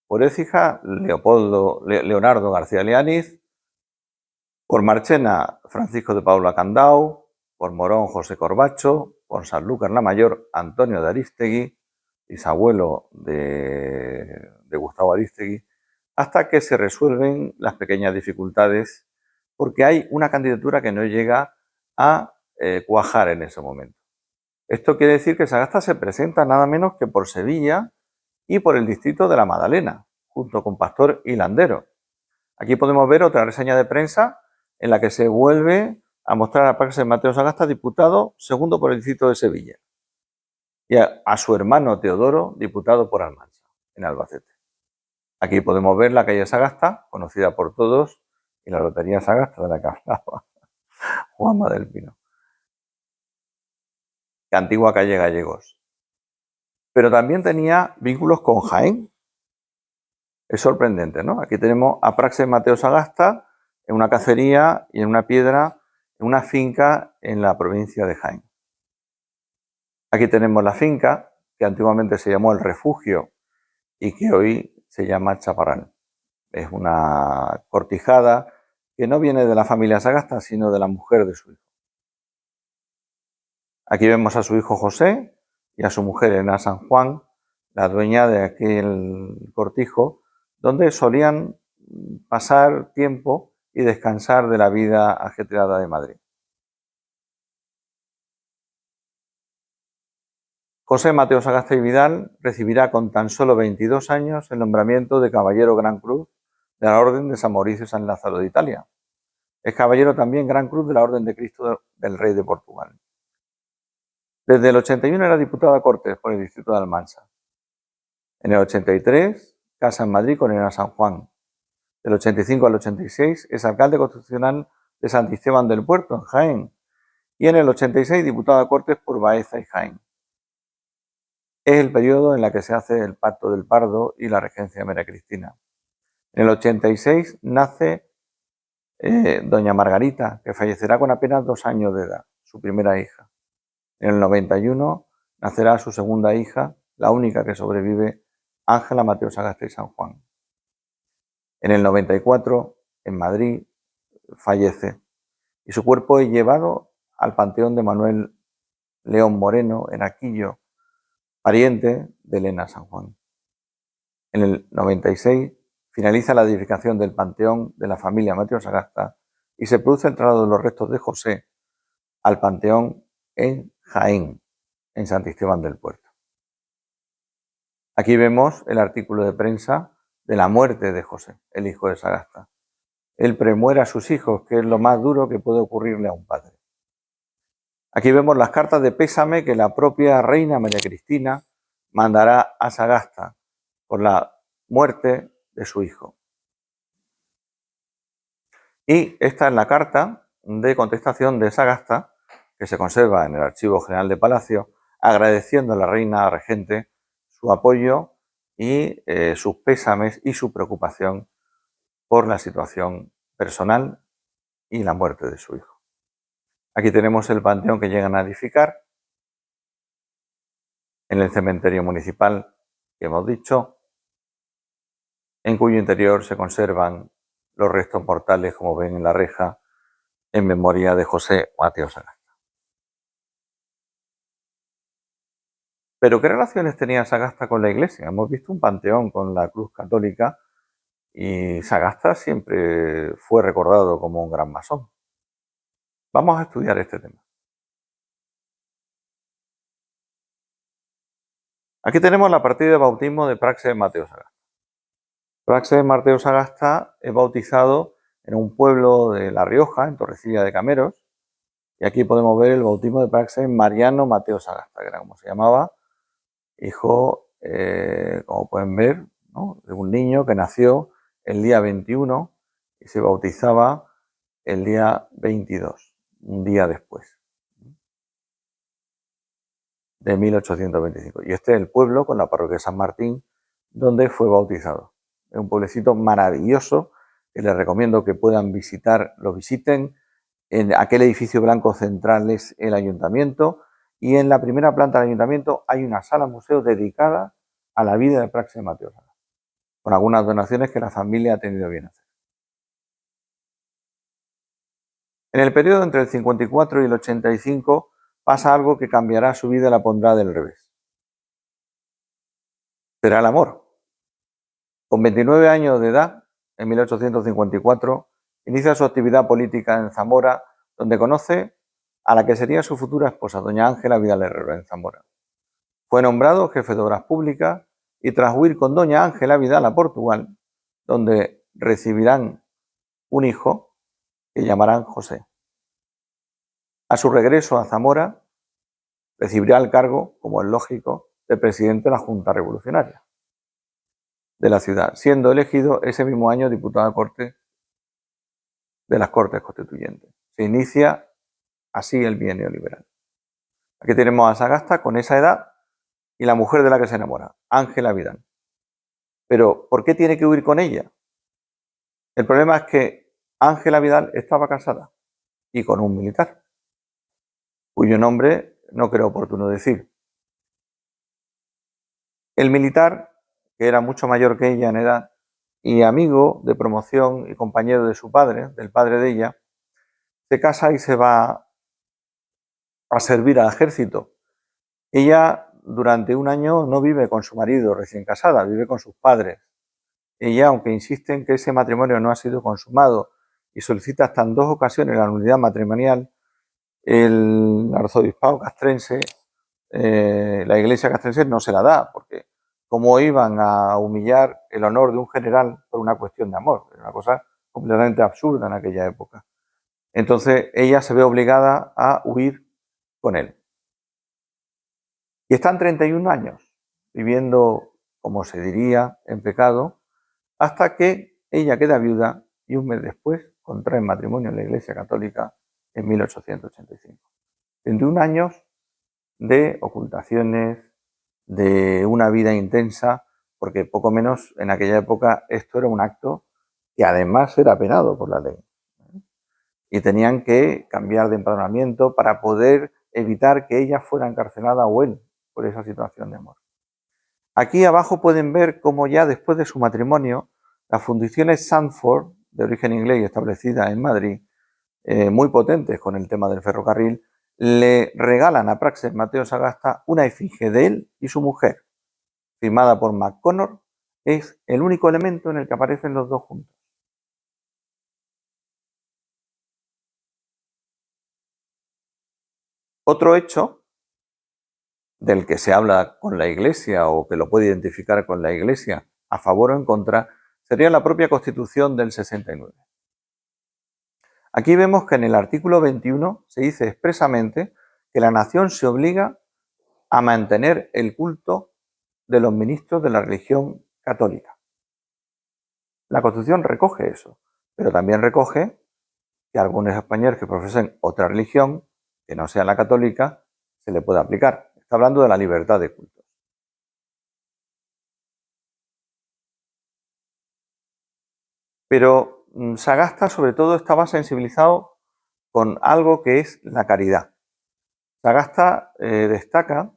Speaker 2: Por Écija, Leonardo García Leániz. Por Marchena, Francisco de Paula Candau. Por Morón, José Corbacho. Por Sanlúcar la Mayor, Antonio de Arístegui, bisabuelo de Gustavo Arístegui, hasta que se resuelven las pequeñas dificultades, porque hay una candidatura que no llega a cuajar en ese momento. Esto quiere decir que Sagasta se presenta nada menos que por Sevilla y por el distrito de la Magdalena, junto con Pastor y Landero. Aquí podemos ver otra reseña de prensa en la que se vuelve a mostrar a Praxedes Mateo Sagasta diputado segundo por el distrito de Sevilla, y a su hermano Teodoro diputado por Almansa, en Albacete. Aquí podemos ver la calle Sagasta, conocida por todos, y la lotería Sagasta de la que hablaba Juanma del Pino, la antigua calle Gallegos. Pero también tenía vínculos con Jaén. Es sorprendente, ¿no? Aquí tenemos a Praxedes Mateo Sagasta en una cacería y en una piedra, en una finca en la provincia de Jaén. Aquí tenemos la finca, que antiguamente se llamó El Refugio y que hoy se llama Chaparral. Es una cortijada que no viene de la familia Sagasta, sino de la mujer de su hijo. Aquí vemos a su hijo José y a su mujer Elena San Juan, la dueña de aquel cortijo, donde solían pasar tiempo y descansar de la vida ajetreada de Madrid. José Mateo Sagasta y Vidal recibirá con tan solo 22 años el nombramiento de Caballero Gran Cruz de la Orden de San Mauricio y San Lázaro de Italia. Es caballero también Gran Cruz de la Orden de Cristo del Rey de Portugal. Desde el 81 era diputado a Cortes por el distrito de Almansa. En el 83 casa en Madrid con Elena San Juan. Del 85 al 86 es alcalde constitucional de Santisteban del Puerto, en Jaén. Y en el 86 diputado a Cortes por Baeza y Jaén. Es el periodo en el que se hace el Pacto del Pardo y la regencia de María Cristina. En el 86 nace doña Margarita, que fallecerá con apenas 2 años de edad, su primera hija. En el 91 nacerá su segunda hija, la única que sobrevive, Ángela Mateo Sagasta y San Juan. En el 94, en Madrid, fallece y su cuerpo es llevado al Panteón de Manuel León Moreno, en Aquillo, pariente de Elena San Juan. En el 96 finaliza la edificación del Panteón de la familia Mateo Sagasta y se produce el traslado de los restos de José al Panteón en Jaén, en Santisteban del Puerto. Aquí vemos el artículo de prensa de la muerte de José, el hijo de Sagasta. Él premuere a sus hijos, que es lo más duro que puede ocurrirle a un padre. Aquí vemos las cartas de pésame que la propia reina María Cristina mandará a Sagasta por la muerte de su hijo. Y esta es la carta de contestación de Sagasta, que se conserva en el Archivo General de Palacio, agradeciendo a la reina regente su apoyo y sus pésames y su preocupación por la situación personal y la muerte de su hijo. Aquí tenemos el panteón que llegan a edificar en el cementerio municipal que hemos dicho, en cuyo interior se conservan los restos mortales, como ven en la reja, en memoria de José Mateo Sagasta. Pero ¿qué relaciones tenía Sagasta con la Iglesia? Hemos visto un panteón con la cruz católica y Sagasta siempre fue recordado como un gran masón. Vamos a estudiar este tema. Aquí tenemos la partida de bautismo de Praxedes Mateo Sagasta. Praxedes Mateo Sagasta es bautizado en un pueblo de La Rioja, en Torrecilla de Cameros, Y aquí podemos ver el bautismo de Praxedes Mariano Mateo Sagasta, que era como se llamaba, hijo, como pueden ver, ¿no?, de un niño que nació el día 21 y se bautizaba el día 22, un día después, de 1825. Y este es el pueblo con la parroquia de San Martín, donde fue bautizado. Es un pueblecito maravilloso que les recomiendo que puedan visitar, lo visiten. En aquel edificio blanco central es el ayuntamiento y en la primera planta del ayuntamiento hay una sala museo dedicada a la vida de Praxedes Mateo Sagasta, con algunas donaciones que la familia ha tenido bien hacer. En el periodo entre el 54 y el 85 pasa algo que cambiará su vida y la pondrá del revés. Será el amor. Con 29 años de edad, en 1854, inicia su actividad política en Zamora, donde conoce a la que sería su futura esposa, doña Ángela Vidal Herrero, en Zamora. Fue nombrado jefe de obras públicas y tras huir con doña Ángela Vidal a Portugal, donde recibirán un hijo que llamarán José. A su regreso a Zamora, recibirá el cargo, como es lógico, de presidente de la Junta Revolucionaria de la ciudad, siendo elegido ese mismo año diputado de las Cortes Constituyentes. Se inicia así el bienio liberal. Aquí tenemos a Sagasta con esa edad y la mujer de la que se enamora, Ángela Vidal. Pero, ¿por qué tiene que huir con ella? El problema es que Ángela Vidal estaba casada y con un militar, cuyo nombre no creo oportuno decir. El militar, que era mucho mayor que ella en edad y amigo de promoción y compañero de su padre, del padre de ella, se casa y se va a servir al ejército. Ella durante un año no vive con su marido recién casada, vive con sus padres. Ella, aunque insiste en que ese matrimonio no ha sido consumado y solicita hasta en 2 ocasiones la nulidad matrimonial, el arzobispado castrense, la iglesia castrense no se la da, porque cómo iban a humillar el honor de un general por una cuestión de amor, era una cosa completamente absurda en aquella época. Entonces ella se ve obligada a huir con él. Y están 31 años viviendo, como se diría, en pecado, hasta que ella queda viuda y un mes después contrae matrimonio en la Iglesia Católica en 1885. 21 años de ocultaciones, de una vida intensa, porque poco menos en aquella época esto era un acto que además era penado por la ley. Y tenían que cambiar de empadronamiento para poder evitar que ella fuera encarcelada o él por esa situación de amor. Aquí abajo pueden ver cómo ya después de su matrimonio, las fundiciones Sandford, de origen inglés y establecida en Madrid, muy potentes con el tema del ferrocarril, le regalan a Praxedes Mateo Sagasta una efigie de él y su mujer, firmada por McConnor. Es el único elemento en el que aparecen los dos juntos. Otro hecho del que se habla con la Iglesia o que lo puede identificar con la Iglesia a favor o en contra sería la propia Constitución del 69. Aquí vemos que en el artículo 21 se dice expresamente que la nación se obliga a mantener el culto de los ministros de la religión católica. La Constitución recoge eso, pero también recoge que a algunos españoles que profesen otra religión, que no sea la católica, se le puede aplicar. Está hablando de la libertad de culto. Pero Sagasta sobre todo estaba sensibilizado con algo que es la caridad. Sagasta destaca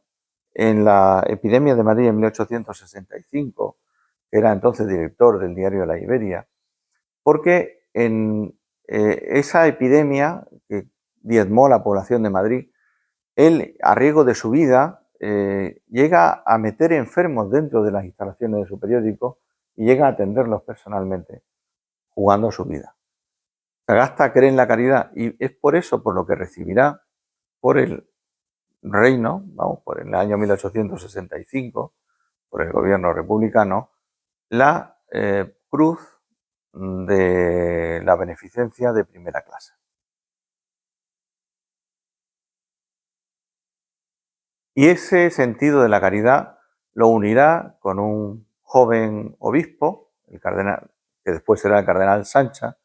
Speaker 2: en la epidemia de Madrid en 1865, que era entonces director del diario La Iberia, porque en esa epidemia que diezmó a la población de Madrid, él, a riesgo de su vida, llega a meter enfermos dentro de las instalaciones de su periódico y llega a atenderlos personalmente, jugando su vida. Sagasta cree en la caridad y es por eso por lo que recibirá por el reino, por el año 1865, por el gobierno republicano, la cruz de la beneficencia de primera clase. Y ese sentido de la caridad lo unirá con un joven obispo, el cardenal, que después será el cardenal Sancha,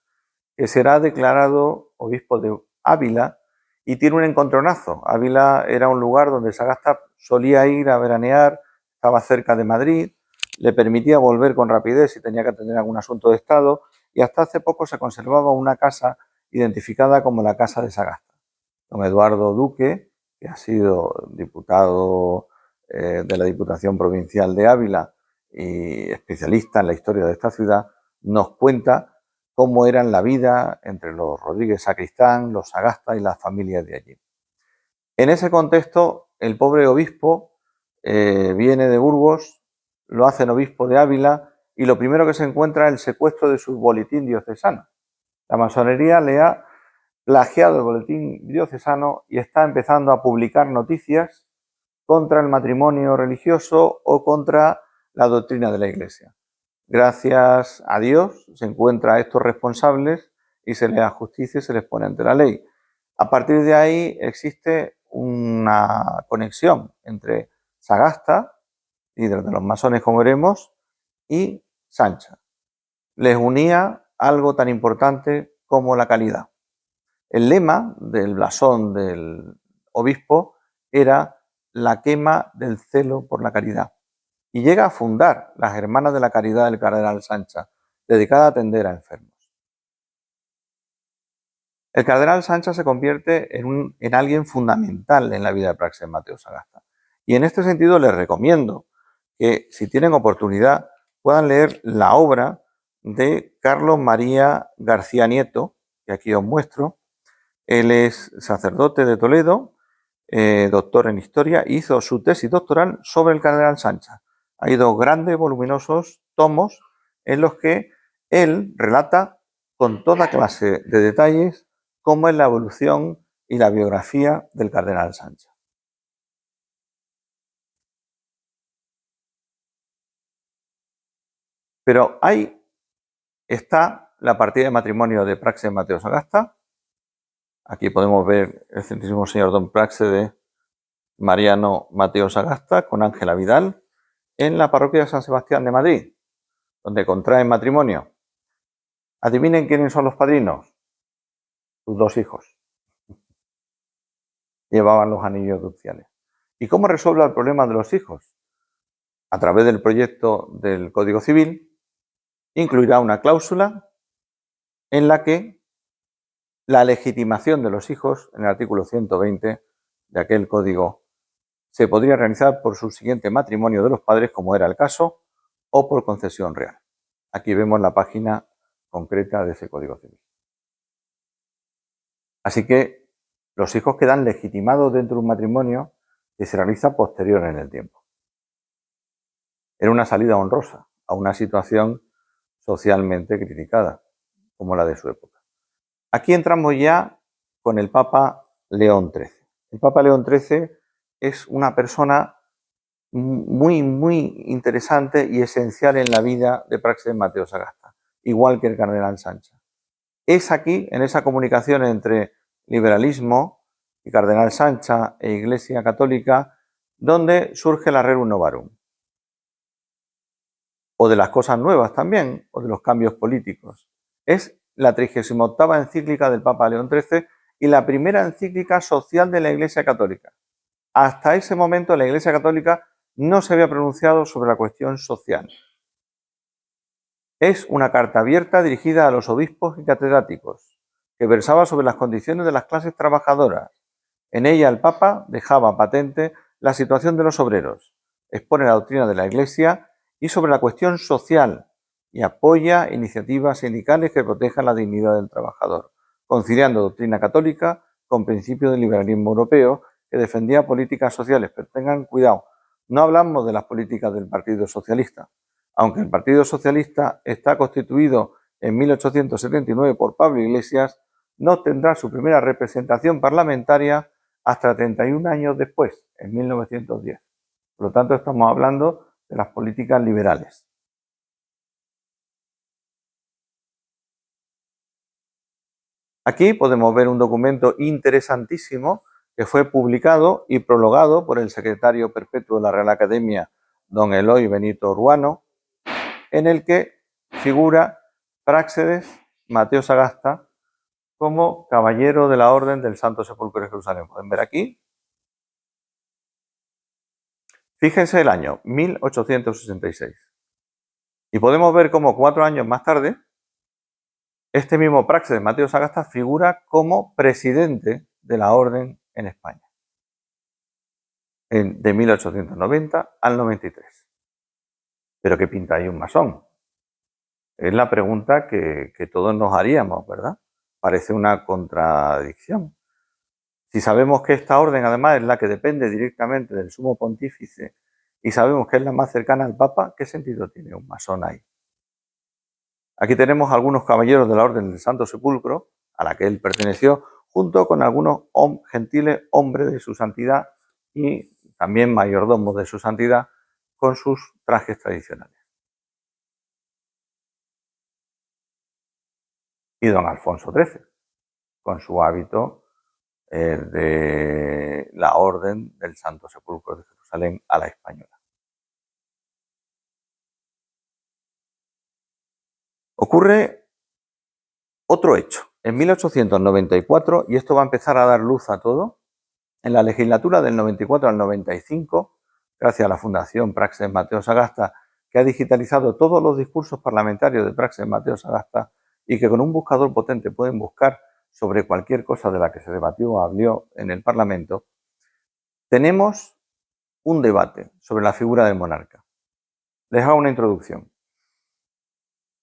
Speaker 2: que será declarado obispo de Ávila y tiene un encontronazo. Ávila era un lugar donde Sagasta solía ir a veranear, estaba cerca de Madrid, le permitía volver con rapidez si tenía que atender algún asunto de Estado, y hasta hace poco se conservaba una casa identificada como la Casa de Sagasta. Don Eduardo Duque, que ha sido diputado de la Diputación Provincial de Ávila y especialista en la historia de esta ciudad, nos cuenta cómo eran la vida entre los Rodríguez Sacristán, los Sagasta y las familias de allí. En ese contexto, el pobre obispo viene de Burgos, lo hacen obispo de Ávila y lo primero que se encuentra es el secuestro de su boletín diocesano. La masonería le ha plagiado el boletín diocesano y está empezando a publicar noticias contra el matrimonio religioso o contra la doctrina de la Iglesia. Gracias a Dios se encuentra a estos responsables y se les da justicia y se les pone ante la ley. A partir de ahí existe una conexión entre Sagasta, líder de los masones como veremos, y Sancha. Les unía algo tan importante como la caridad. El lema del blasón del obispo era la quema del celo por la caridad. Y llega a fundar las Hermanas de la Caridad del Cardenal Sancha, dedicada a atender a enfermos. El Cardenal Sancha se convierte en alguien fundamental en la vida de Praxedes Mateo Sagasta. Y en este sentido les recomiendo que, si tienen oportunidad, puedan leer la obra de Carlos María García Nieto, que aquí os muestro. Él es sacerdote de Toledo, doctor en historia, hizo su tesis doctoral sobre el Cardenal Sancha. Hay dos grandes, voluminosos tomos en los que él relata con toda clase de detalles cómo es la evolución y la biografía del Cardenal Sancha. Pero ahí está la partida de matrimonio de Praxedes Mateo Sagasta. Aquí podemos ver el centrísimo señor don Praxedes Mariano Mateo Sagasta con Ángela Vidal en la parroquia de San Sebastián de Madrid, donde contraen matrimonio. Adivinen quiénes son los padrinos. Sus dos hijos. Llevaban los anillos nupciales. ¿Y cómo resuelve el problema de los hijos? A través del proyecto del Código Civil, incluirá una cláusula en la que la legitimación de los hijos, en el artículo 120 de aquel código, se podría realizar por subsiguiente matrimonio de los padres, como era el caso, o por concesión real. Aquí vemos la página concreta de ese Código Civil. Así que los hijos quedan legitimados dentro de un matrimonio que se realiza posterior en el tiempo. Era una salida honrosa a una situación socialmente criticada, como la de su época. Aquí entramos ya con el Papa León XIII. El Papa León XIII es una persona muy, muy interesante y esencial en la vida de Praxedes Mateo Sagasta, igual que el Cardenal Sancha. Es aquí, en esa comunicación entre liberalismo y Cardenal Sancha e Iglesia Católica, donde surge la Rerum Novarum. O de las cosas nuevas también, o de los cambios políticos. Es la 38ª encíclica del Papa León XIII y la primera encíclica social de la Iglesia Católica. Hasta ese momento la Iglesia Católica no se había pronunciado sobre la cuestión social. Es una carta abierta dirigida a los obispos y catedráticos, que versaba sobre las condiciones de las clases trabajadoras. En ella el Papa dejaba patente la situación de los obreros, expone la doctrina de la Iglesia y sobre la cuestión social, y apoya iniciativas sindicales que protejan la dignidad del trabajador, conciliando doctrina católica con principios del liberalismo europeo que defendía políticas sociales. Pero tengan cuidado, no hablamos de las políticas del Partido Socialista. Aunque el Partido Socialista está constituido en 1879 por Pablo Iglesias, no tendrá su primera representación parlamentaria hasta 31 años después, en 1910. Por lo tanto, estamos hablando de las políticas liberales. Aquí podemos ver un documento interesantísimo que fue publicado y prologado por el secretario perpetuo de la Real Academia, don Eloy Benito Ruano, en el que figura Práxedes Mateo Sagasta como caballero de la Orden del Santo Sepulcro de Jerusalén. Pueden ver aquí. Fíjense el año, 1866. Y podemos ver cómo 4 años más tarde, este mismo Práxedes Mateo Sagasta figura como presidente de la Orden en España, de 1890 al 93. ¿Pero qué pinta ahí un masón? Es la pregunta que todos nos haríamos, ¿verdad? Parece una contradicción. Si sabemos que esta orden, además, es la que depende directamente del sumo pontífice y sabemos que es la más cercana al Papa, ¿qué sentido tiene un masón ahí? Aquí tenemos algunos caballeros de la Orden del Santo Sepulcro, a la que él perteneció, junto con algunos gentiles hombres de su santidad y también mayordomos de su santidad, con sus trajes tradicionales. Y don Alfonso XIII, con su hábito de la Orden del Santo Sepulcro de Jerusalén a la española. Ocurre otro hecho. En 1894, y esto va a empezar a dar luz a todo, en la legislatura del 94 al 95, gracias a la Fundación Práxedes Mateo Sagasta, que ha digitalizado todos los discursos parlamentarios de Práxedes Mateo Sagasta y que con un buscador potente pueden buscar sobre cualquier cosa de la que se debatió o habló en el Parlamento, tenemos un debate sobre la figura del monarca. Les hago una introducción.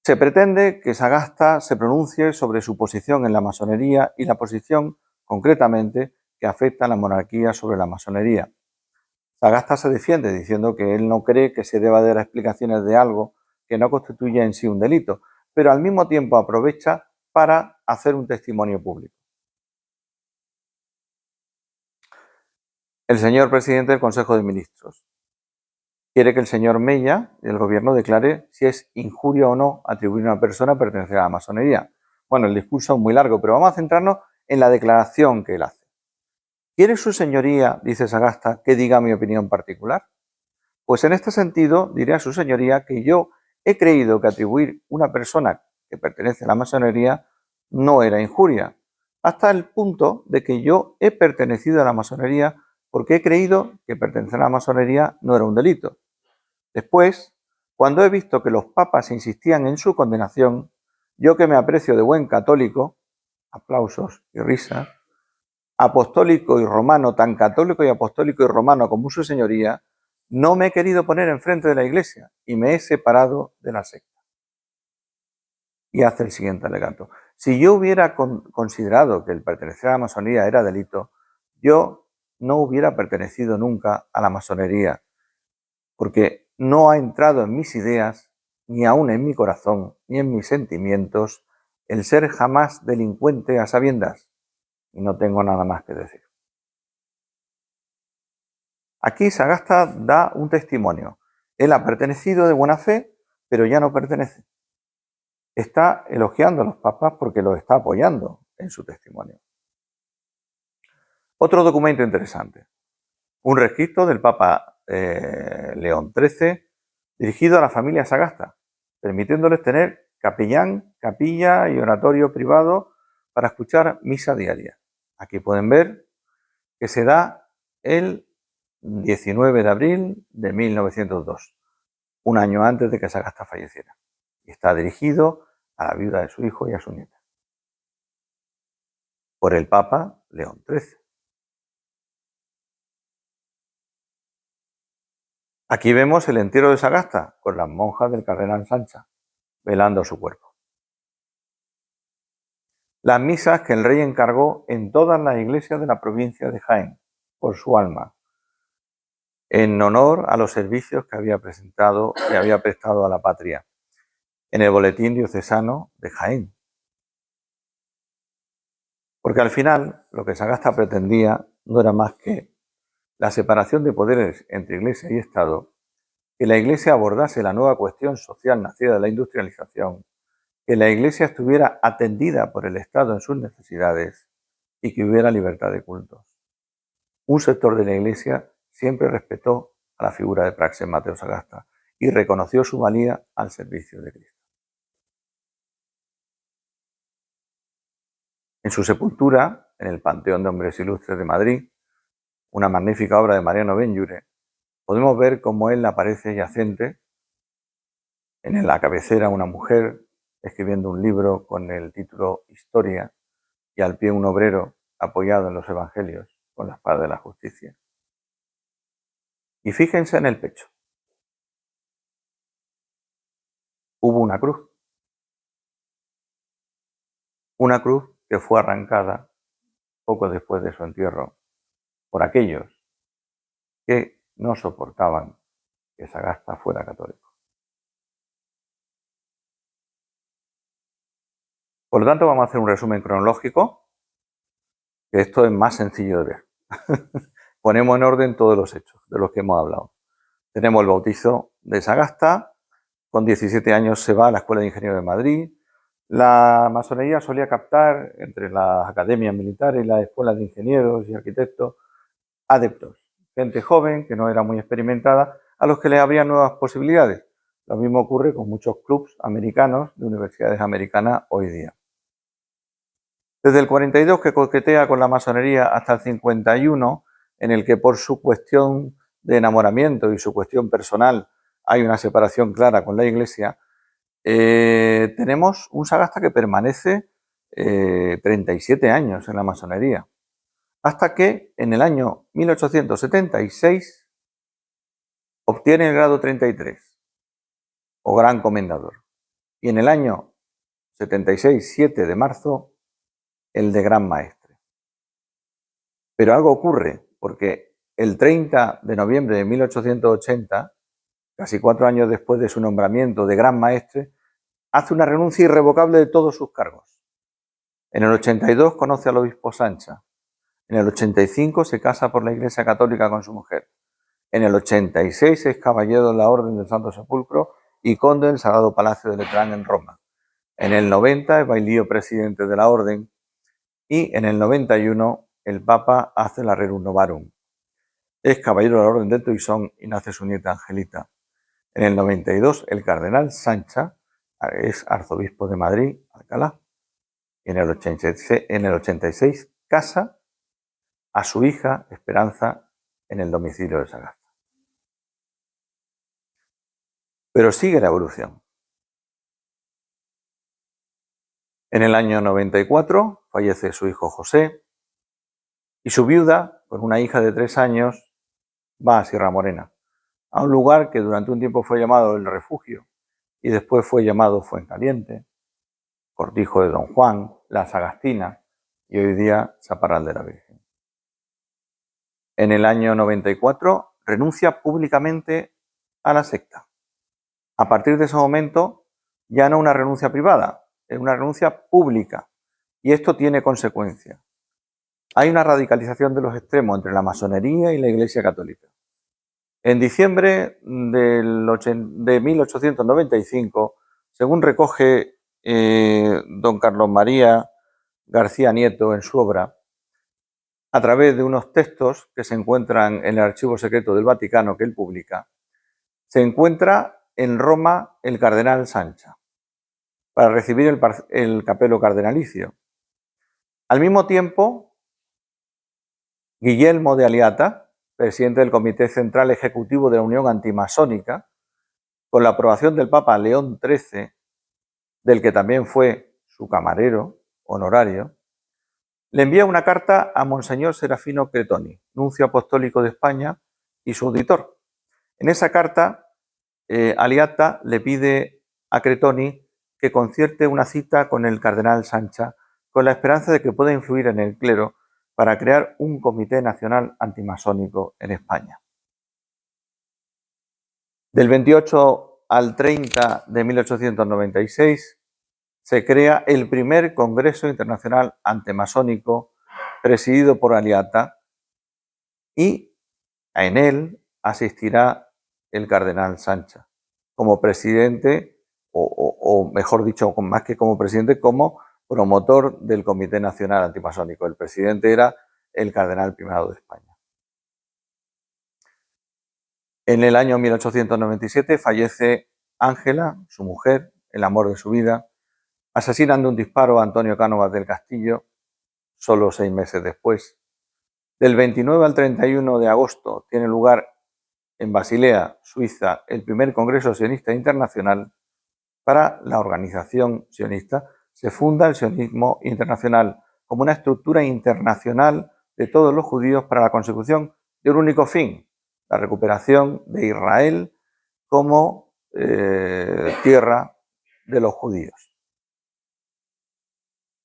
Speaker 2: Se pretende que Sagasta se pronuncie sobre su posición en la masonería y la posición, concretamente, que afecta a la monarquía sobre la masonería. Sagasta se defiende diciendo que él no cree que se deba dar explicaciones de algo que no constituye en sí un delito, pero al mismo tiempo aprovecha para hacer un testimonio público. El señor presidente del Consejo de Ministros quiere que el señor Mella del gobierno declare si es injuria o no atribuir a una persona a pertenecer a la masonería. Bueno, el discurso es muy largo, pero vamos a centrarnos en la declaración que él hace. ¿Quiere su señoría, dice Sagasta, que diga mi opinión particular? Pues en este sentido diré a su señoría que yo he creído que atribuir una persona que pertenece a la masonería no era injuria, hasta el punto de que yo he pertenecido a la masonería porque he creído que pertenecer a la masonería no era un delito. Después, cuando he visto que los papas insistían en su condenación, yo que me aprecio de buen católico, aplausos y risas, apostólico y romano, tan católico y apostólico y romano como su señoría, no me he querido poner enfrente de la Iglesia y me he separado de la secta. Y hace el siguiente alegato. Si yo hubiera considerado que el pertenecer a la masonería era delito, yo no hubiera pertenecido nunca a la masonería, porque no ha entrado en mis ideas, ni aún en mi corazón, ni en mis sentimientos, el ser jamás delincuente a sabiendas. Y no tengo nada más que decir. Aquí Sagasta da un testimonio. Él ha pertenecido de buena fe, pero ya no pertenece. Está elogiando a los papas porque los está apoyando en su testimonio. Otro documento interesante. Un registro del Papa León XIII dirigido a la familia Sagasta, permitiéndoles tener capellán, capilla y oratorio privado para escuchar misa diaria. Aquí pueden ver que se da el 19 de abril de 1902, un año antes de que Sagasta falleciera. Y está dirigido a la viuda de su hijo y a su nieta, por el Papa León XIII. Aquí vemos el entierro de Sagasta con las monjas del cardenal Sancha, velando su cuerpo. Las misas que el rey encargó en todas las iglesias de la provincia de Jaén, por su alma, en honor a los servicios que había prestado a la patria, en el boletín diocesano de Jaén. Porque al final lo que Sagasta pretendía no era más que la separación de poderes entre Iglesia y Estado, que la Iglesia abordase la nueva cuestión social nacida de la industrialización, que la Iglesia estuviera atendida por el Estado en sus necesidades y que hubiera libertad de cultos. Un sector de la Iglesia siempre respetó a la figura de Praxedes Mateo Sagasta y reconoció su valía al servicio de Cristo. En su sepultura, en el Panteón de Hombres Ilustres de Madrid, una magnífica obra de Mariano Benlliure, podemos ver cómo él aparece yacente, en la cabecera una mujer escribiendo un libro con el título Historia y al pie un obrero apoyado en los evangelios con la espada de la justicia. Y fíjense en el pecho. Hubo una cruz que fue arrancada poco después de su entierro por aquellos que no soportaban que Sagasta fuera católico. Por lo tanto, vamos a hacer un resumen cronológico, que esto es más sencillo de ver. Ponemos en orden todos los hechos de los que hemos hablado. Tenemos el bautizo de Sagasta, con 17 años se va a la Escuela de Ingenieros de Madrid. La masonería solía captar entre las academias militares y las escuelas de ingenieros y arquitectos adeptos, gente joven que no era muy experimentada, a los que les abrían nuevas posibilidades. Lo mismo ocurre con muchos clubs americanos de universidades americanas hoy día. Desde el 42, que coquetea con la masonería, hasta el 51, en el que por su cuestión de enamoramiento y su cuestión personal hay una separación clara con la Iglesia, tenemos un Sagasta que permanece 37 años en la masonería, hasta que en el año 1876 obtiene el grado 33, o gran comendador, y en el año 76, 7 de marzo, el de gran maestre. Pero algo ocurre, porque el 30 de noviembre de 1880, casi 4 años después de su nombramiento de gran maestre, hace una renuncia irrevocable de todos sus cargos. En el 82 conoce al obispo Sancha. En el 85 se casa por la Iglesia Católica con su mujer. En el 86 es caballero de la Orden del Santo Sepulcro y conde del Sagrado Palacio de Letrán en Roma. En el 90 es bailío presidente de la Orden y en el 91 el Papa hace la Rerum Novarum. Es caballero de la Orden del Toisón y nace su nieta Angelita. En el 92 el cardenal Sancha es arzobispo de Madrid, Alcalá. Y en el 86 casa a su hija Esperanza en el domicilio de Sagasta. Pero sigue la evolución. En el año 94 fallece su hijo José y su viuda, con una hija de 3 años, va a Sierra Morena, a un lugar que durante un tiempo fue llamado El Refugio y después fue llamado Fuencaliente, Cortijo de Don Juan, La Sagastina y hoy día Chaparral de la Virgen. En el año 94 renuncia públicamente a la secta. A partir de ese momento ya no una renuncia privada, es una renuncia pública y esto tiene consecuencias. Hay una radicalización de los extremos entre la masonería y la Iglesia Católica. En diciembre de 1895, según recoge don Carlos María García Nieto en su obra, a través de unos textos que se encuentran en el archivo secreto del Vaticano que él publica, se encuentra en Roma el cardenal Sancha para recibir el capelo cardenalicio. Al mismo tiempo, Guillermo de Aliata, presidente del Comité Central Ejecutivo de la Unión Antimasónica, con la aprobación del Papa León XIII, del que también fue su camarero honorario, le envía una carta a Monseñor Serafino Cretoni, nuncio apostólico de España y su auditor. En esa carta, Aliata le pide a Cretoni que concierte una cita con el cardenal Sancha, con la esperanza de que pueda influir en el clero para crear un comité nacional antimasónico en España. Del 28 al 30 de 1896 se crea el primer Congreso Internacional Antimasónico presidido por Aliata y en él asistirá el cardenal Sancha como presidente, o mejor dicho, más que como presidente, como promotor del Comité Nacional Antimasónico. El presidente era el cardenal primado de España. En el año 1897 fallece Ángela, su mujer, el amor de su vida. Asesinan de un disparo a Antonio Cánovas del Castillo, solo 6 meses después. Del 29 al 31 de agosto tiene lugar en Basilea, Suiza, el primer Congreso Sionista Internacional. Para la organización sionista se funda el sionismo internacional como una estructura internacional de todos los judíos para la consecución de un único fin, la recuperación de Israel como tierra de los judíos.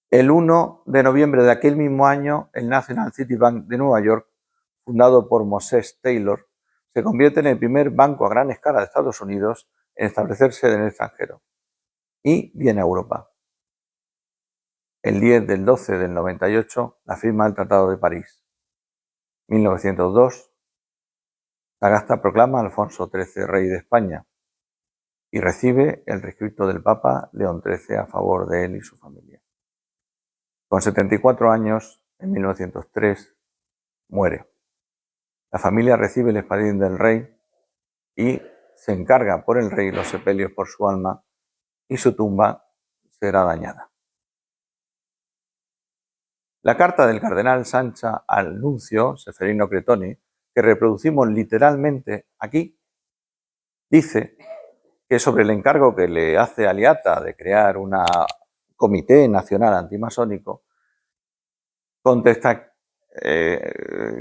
Speaker 2: El 1 de noviembre de aquel mismo año, el National City Bank de Nueva York, fundado por Moses Taylor, se convierte en el primer banco a gran escala de Estados Unidos en establecerse en el extranjero y viene a Europa. El 10 del 12 del 98, la firma del Tratado de París. 1902, Sagasta proclama a Alfonso XIII rey de España y recibe el rescripto del Papa León XIII a favor de él y su familia. Con 74 años, en 1903, muere. La familia recibe el espadín del rey y se encarga por el rey los sepelios por su alma y su tumba será dañada. La carta del cardenal Sancha al nuncio Seferino Cretoni, que reproducimos literalmente aquí, dice que sobre el encargo que le hace Aliata de crear un comité nacional antimasónico,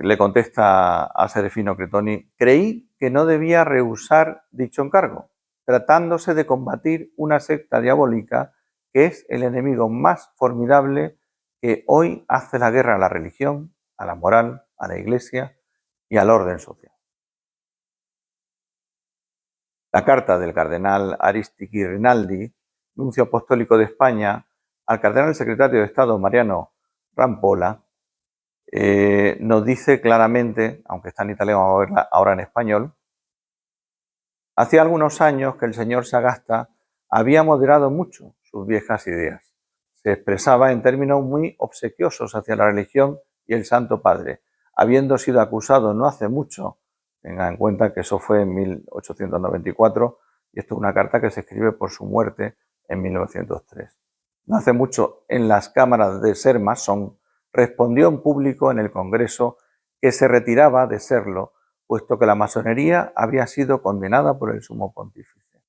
Speaker 2: le contesta a Serefino Cretoni: creí que no debía rehusar dicho encargo, tratándose de combatir una secta diabólica que es el enemigo más formidable que hoy hace la guerra a la religión, a la moral, a la Iglesia y al orden social. La carta del cardenal Aristichi Rinaldi, nuncio apostólico de España, al cardenal secretario de Estado Mariano Rampolla, nos dice claramente, aunque está en italiano, vamos a verla ahora en español: hacía algunos años que el señor Sagasta había moderado mucho sus viejas ideas. Se expresaba en términos muy obsequiosos hacia la religión y el Santo Padre, habiendo sido acusado no hace mucho. Tengan en cuenta que eso fue en 1894 y esto es una carta que se escribe por su muerte en 1903. No hace mucho, en las cámaras de ser masón, respondió en público en el Congreso que se retiraba de serlo, puesto que la masonería había sido condenada por el Sumo Pontífice.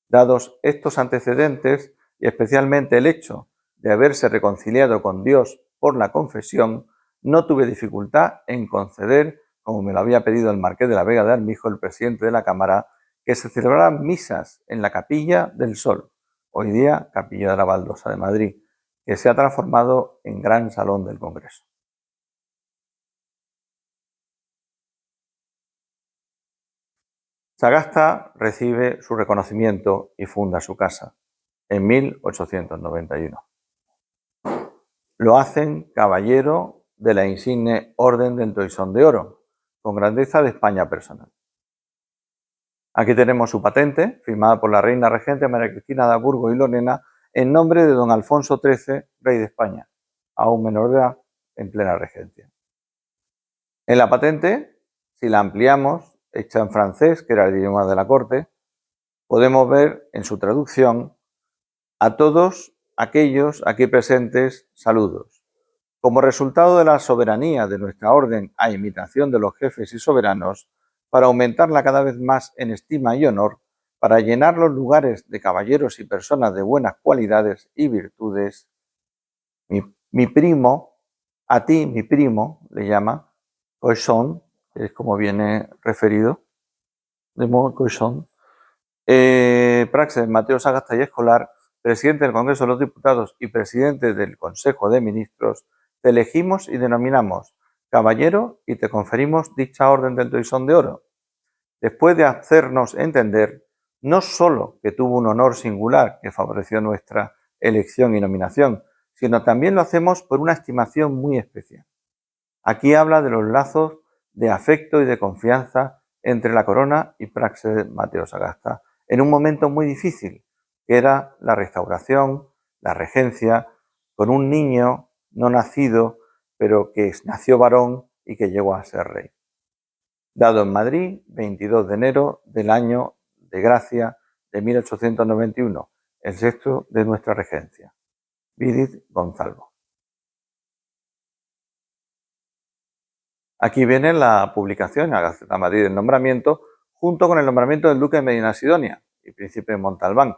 Speaker 2: Dados estos antecedentes, y especialmente el hecho de haberse reconciliado con Dios por la confesión, no tuve dificultad en conceder, como me lo había pedido el marqués de la Vega de Armijo, el presidente de la Cámara, que se celebraran misas en la Capilla del Sol, hoy día Capilla de la Baldosa de Madrid, que se ha transformado en gran salón del Congreso. Sagasta recibe su reconocimiento y funda su casa en 1891. Lo hacen caballero de la insigne Orden del Toisón de Oro, con grandeza de España personal. Aquí tenemos su patente, firmada por la reina regente María Cristina de Habsburgo y Lorena, en nombre de don Alfonso XIII, rey de España, aún menor de edad, en plena regencia. En la patente, si la ampliamos, hecha en francés, que era el idioma de la corte, podemos ver en su traducción: a todos aquellos aquí presentes, saludos. Como resultado de la soberanía de nuestra orden a imitación de los jefes y soberanos, para aumentarla cada vez más en estima y honor, para llenar los lugares de caballeros y personas de buenas cualidades y virtudes, mi primo, a ti, mi primo, le llama, Cochon, que es como viene referido, de modo Cochon, Praxedes Mateo Sagasta y Escolar, presidente del Congreso de los Diputados y presidente del Consejo de Ministros, te elegimos y denominamos caballero y te conferimos dicha Orden del Toisón de Oro, después de hacernos entender no sólo que tuvo un honor singular que favoreció nuestra elección y nominación, sino también lo hacemos por una estimación muy especial. Aquí habla de los lazos de afecto y de confianza entre la corona y Praxedes Mateo Sagasta, en un momento muy difícil, que era la restauración, la regencia, con un niño no nacido, pero que nació varón y que llegó a ser rey. dado en Madrid, 22 de enero del año de gracia de 1891, el sexto de nuestra regencia. Vidit Gonzalo. Aquí viene la publicación en la Gaceta de Madrid del nombramiento, junto con el nombramiento del duque de Medina Sidonia y príncipe de Montalbán.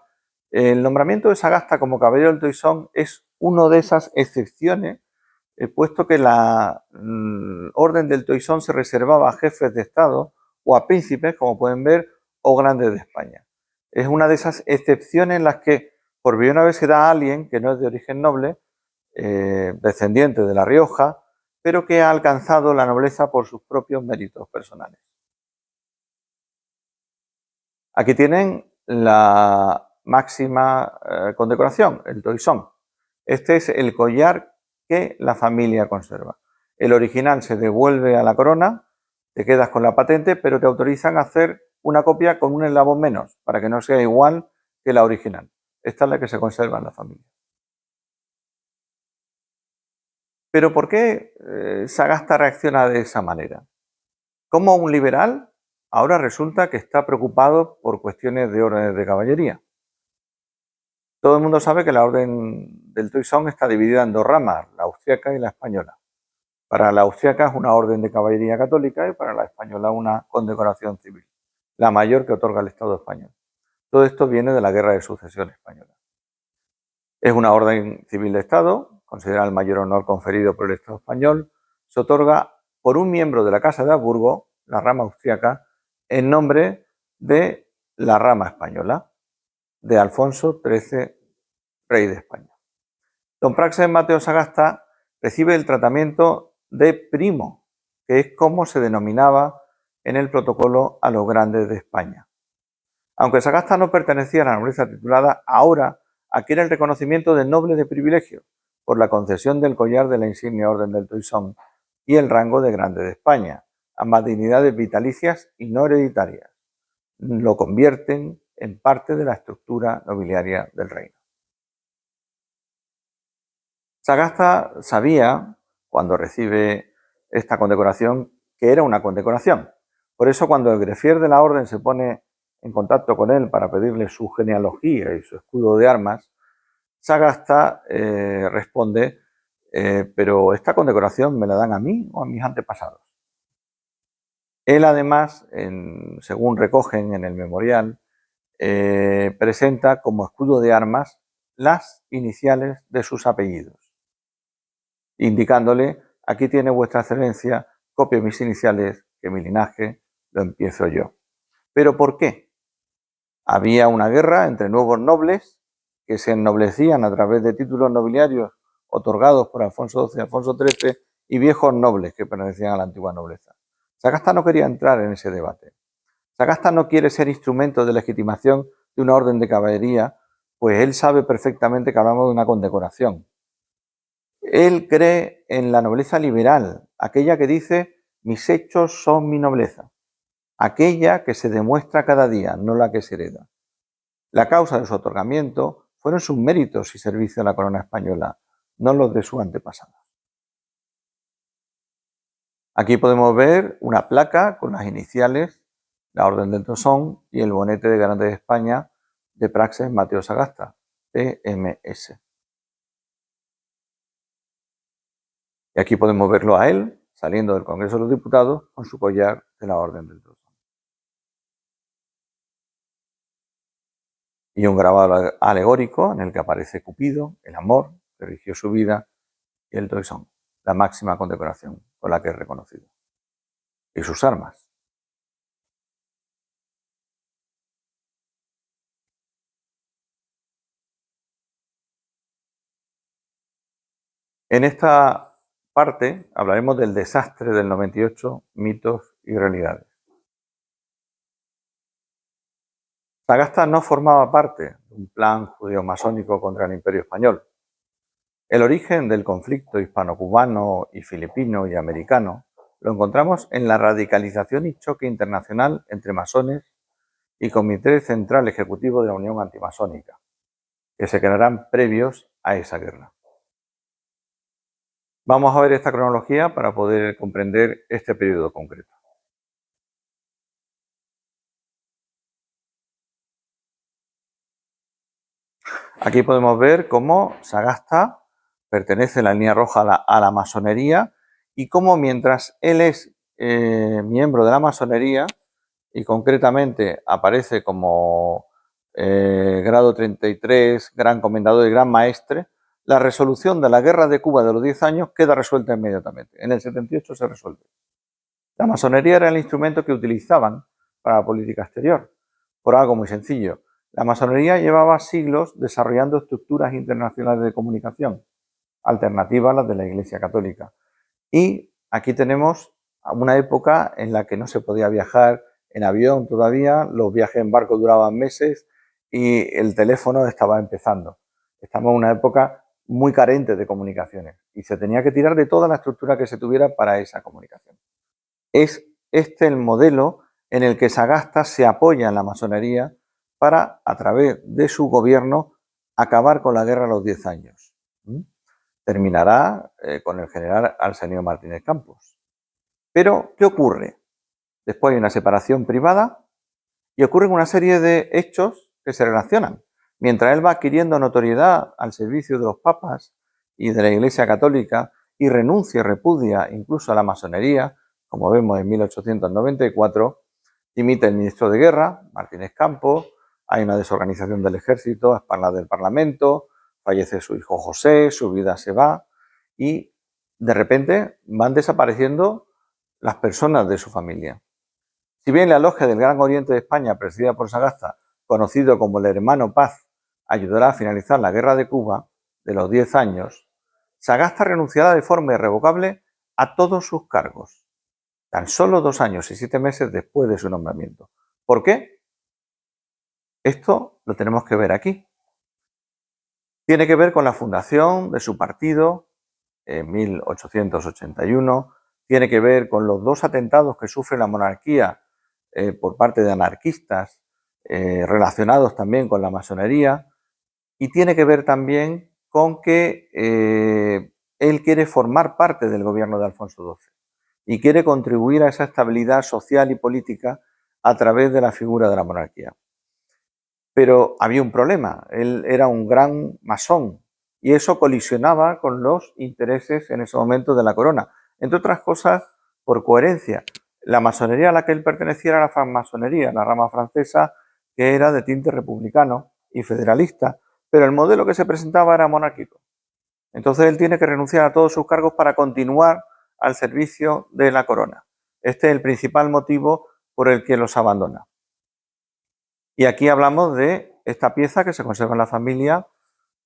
Speaker 2: El nombramiento de Sagasta como caballero del Toisón es una de esas excepciones, puesto que la orden del Toisón se reservaba a jefes de Estado o a príncipes, como pueden ver, o grandes de España. Es una de esas excepciones en las que por primera vez se da a alguien que no es de origen noble, descendiente de La Rioja, pero que ha alcanzado la nobleza por sus propios méritos personales. Aquí tienen la máxima condecoración, el Toisón. Este es el collar que la familia conserva. El original se devuelve a la corona, te quedas con la patente, pero te autorizan a hacer una copia con un eslabón menos, para que no sea igual que la original. Esta es la que se conserva en la familia. Pero ¿por qué Sagasta reacciona de esa manera? Como un liberal, ahora resulta que está preocupado por cuestiones de órdenes de caballería. Todo el mundo sabe que la orden del Toisón está dividida en dos ramas, la austriaca y la española. Para la austriaca es una orden de caballería católica y para la española una condecoración civil, la mayor que otorga el Estado español. Todo esto viene de la Guerra de Sucesión española. Es una orden civil de Estado, considerada el mayor honor conferido por el Estado español. Se otorga por un miembro de la Casa de Habsburgo, la rama austriaca, en nombre de la rama española, de Alfonso XIII, rey de España. Don Praxedes Mateo Sagasta recibe el tratamiento de primo, que es como se denominaba en el protocolo a los grandes de España. Aunque Sagasta no pertenecía a la nobleza titulada, ahora adquiere el reconocimiento de noble de privilegio por la concesión del collar de la insignia Orden del Toisón y el rango de grande de España, ambas dignidades vitalicias y no hereditarias. Lo convierten en parte de la estructura nobiliaria del reino. Sagasta sabía, cuando recibe esta condecoración, que era una condecoración. Por eso, cuando el greffier de la orden se pone en contacto con él para pedirle su genealogía y su escudo de armas, Sagasta responde, pero esta condecoración me la dan a mí o a mis antepasados. Él además, según recogen en el memorial, presenta como escudo de armas las iniciales de sus apellidos, indicándole, aquí tiene vuestra excelencia, copie mis iniciales, que mi linaje lo empiezo yo. ¿Pero por qué? Había una guerra entre nuevos nobles que se ennoblecían a través de títulos nobiliarios otorgados por Alfonso XII y Alfonso XIII y viejos nobles que pertenecían a la antigua nobleza. Sagasta no quería entrar en ese debate. Sagasta no quiere ser instrumento de legitimación de una orden de caballería, pues él sabe perfectamente que hablamos de una condecoración. Él cree en la nobleza liberal, aquella que dice, mis hechos son mi nobleza, aquella que se demuestra cada día, no la que se hereda. La causa de su otorgamiento fueron sus méritos y servicio a la corona española, no los de sus antepasados. Aquí podemos ver una placa con las iniciales, la Orden del Toisón y el bonete de Grande de España de Praxedes Mateo Sagasta, PMS. Y aquí podemos verlo a él, saliendo del Congreso de los Diputados, con su collar de la Orden del Toisón. Y un grabado alegórico en el que aparece Cupido, el amor que rigió su vida, y el Toisón, la máxima condecoración con la que es reconocido. Y sus armas. En esta parte hablaremos del desastre del 98, mitos y realidades. Sagasta no formaba parte de un plan judeo-masónico contra el Imperio Español. El origen del conflicto hispano-cubano y filipino y americano lo encontramos en la radicalización y choque internacional entre masones y Comité Central Ejecutivo de la Unión Antimasónica, que se crearán previos a esa guerra. Vamos a ver esta cronología para poder comprender este periodo concreto. Aquí podemos ver cómo Sagasta pertenece a la línea roja a la masonería y cómo mientras él es miembro de la masonería y concretamente aparece como grado 33, gran comendador y gran maestre, la resolución de la guerra de Cuba de los 10 años queda resuelta inmediatamente. En el 78 se resuelve. La masonería era el instrumento que utilizaban para la política exterior, por algo muy sencillo. La masonería llevaba siglos desarrollando estructuras internacionales de comunicación, alternativas a las de la Iglesia Católica. Y aquí tenemos una época en la que no se podía viajar en avión todavía, los viajes en barco duraban meses y el teléfono estaba empezando. Estamos en una época muy carente de comunicaciones y se tenía que tirar de toda la estructura que se tuviera para esa comunicación. Es este el modelo en el que Sagasta se apoya en la masonería para, a través de su gobierno, acabar con la guerra a los 10 años. Terminará con el general Arsenio Martínez Campos. Pero, ¿qué ocurre? Después hay una separación privada y ocurren una serie de hechos que se relacionan. Mientras él va adquiriendo notoriedad al servicio de los papas y de la Iglesia Católica y renuncia y repudia incluso a la masonería, como vemos en 1894, dimite el ministro de Guerra, Martínez Campos, hay una desorganización del ejército a espaldas del Parlamento, fallece su hijo José, su vida se va y de repente van desapareciendo las personas de su familia. Si bien la logia del Gran Oriente de España, presidida por Sagasta, conocido como el Hermano Paz, ayudará a finalizar la Guerra de Cuba de los 10 años, Sagasta renunciará de forma irrevocable a todos sus cargos, tan solo 2 años y 7 meses después de su nombramiento. ¿Por qué? Esto lo tenemos que ver aquí. Tiene que ver con la fundación de su partido en 1881, tiene que ver con los 2 atentados que sufre la monarquía por parte de anarquistas relacionados también con la masonería y tiene que ver también con que él quiere formar parte del gobierno de Alfonso XII y quiere contribuir a esa estabilidad social y política a través de la figura de la monarquía. Pero había un problema, él era un gran masón y eso colisionaba con los intereses en ese momento de la corona. Entre otras cosas, por coherencia. La masonería a la que él pertenecía era la francmasonería, la rama francesa, que era de tinte republicano y federalista, pero el modelo que se presentaba era monárquico. Entonces él tiene que renunciar a todos sus cargos para continuar al servicio de la corona. Este es el principal motivo por el que los abandona. Y aquí hablamos de esta pieza que se conserva en la familia,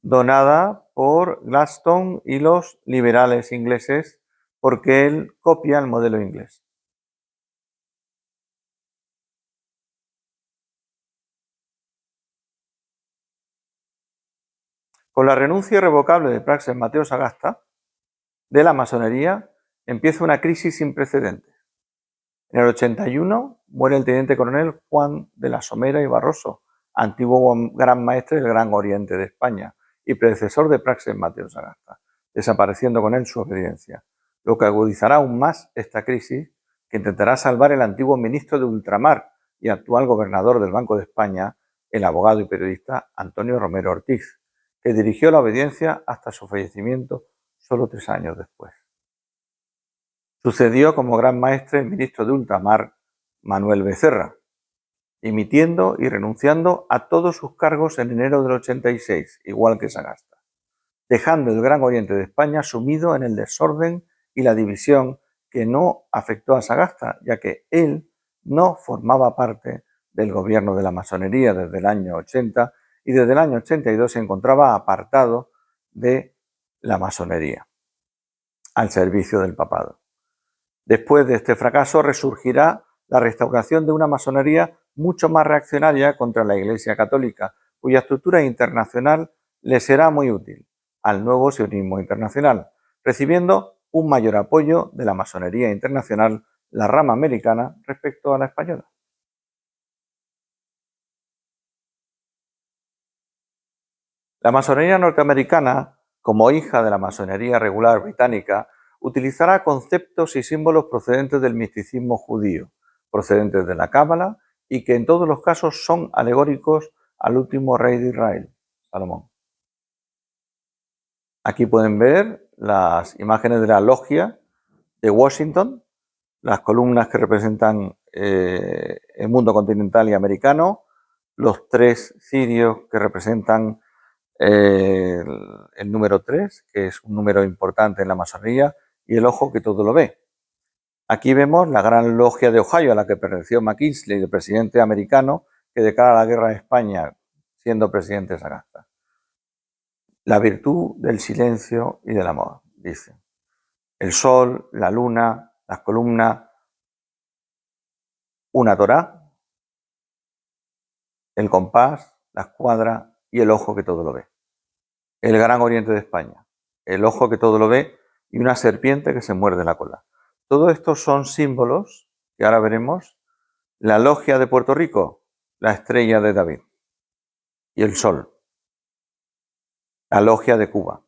Speaker 2: donada por Gladstone y los liberales ingleses, porque él copia el modelo inglés. Con la renuncia irrevocable de Praxedes Mateo Sagasta de la masonería, empieza una crisis sin precedentes. En el 81 muere el teniente coronel Juan de la Somera y Barroso, antiguo gran maestre del Gran Oriente de España y predecesor de Praxedes Mateo Sagasta, desapareciendo con él su obediencia, lo que agudizará aún más esta crisis que intentará salvar el antiguo ministro de Ultramar y actual gobernador del Banco de España, el abogado y periodista Antonio Romero Ortiz, que dirigió la obediencia hasta su fallecimiento solo 3 años después. Sucedió como gran maestre el ministro de Ultramar, Manuel Becerra, dimitiendo y renunciando a todos sus cargos en enero del 86, igual que Sagasta, dejando el Gran Oriente de España sumido en el desorden y la división que no afectó a Sagasta, ya que él no formaba parte del gobierno de la masonería desde el año 80 y desde el año 82 se encontraba apartado de la masonería, al servicio del papado. Después de este fracaso resurgirá la restauración de una masonería mucho más reaccionaria contra la Iglesia Católica, cuya estructura internacional le será muy útil al nuevo sionismo internacional, recibiendo un mayor apoyo de la masonería internacional, la rama americana, respecto a la española. La masonería norteamericana, como hija de la masonería regular británica, utilizará conceptos y símbolos procedentes del misticismo judío, procedentes de la Cábala y que en todos los casos son alegóricos al último rey de Israel, Salomón. Aquí pueden ver las imágenes de la logia de Washington, las columnas que representan el mundo continental y americano, los 3 cirios que representan el número 3, que es un número importante en la masonería, y el ojo que todo lo ve. Aquí vemos la gran logia de Ohio a la que perteneció McKinley, el presidente americano que declara la guerra a España siendo presidente Sagasta. La virtud del silencio y del amor, dice. El sol, la luna, las columnas, una Torá, el compás, la escuadra y el ojo que todo lo ve. El gran oriente de España, el ojo que todo lo ve y una serpiente que se muerde la cola. Todo esto son símbolos que ahora veremos. La logia de Puerto Rico, la estrella de David y el sol. La logia de Cuba,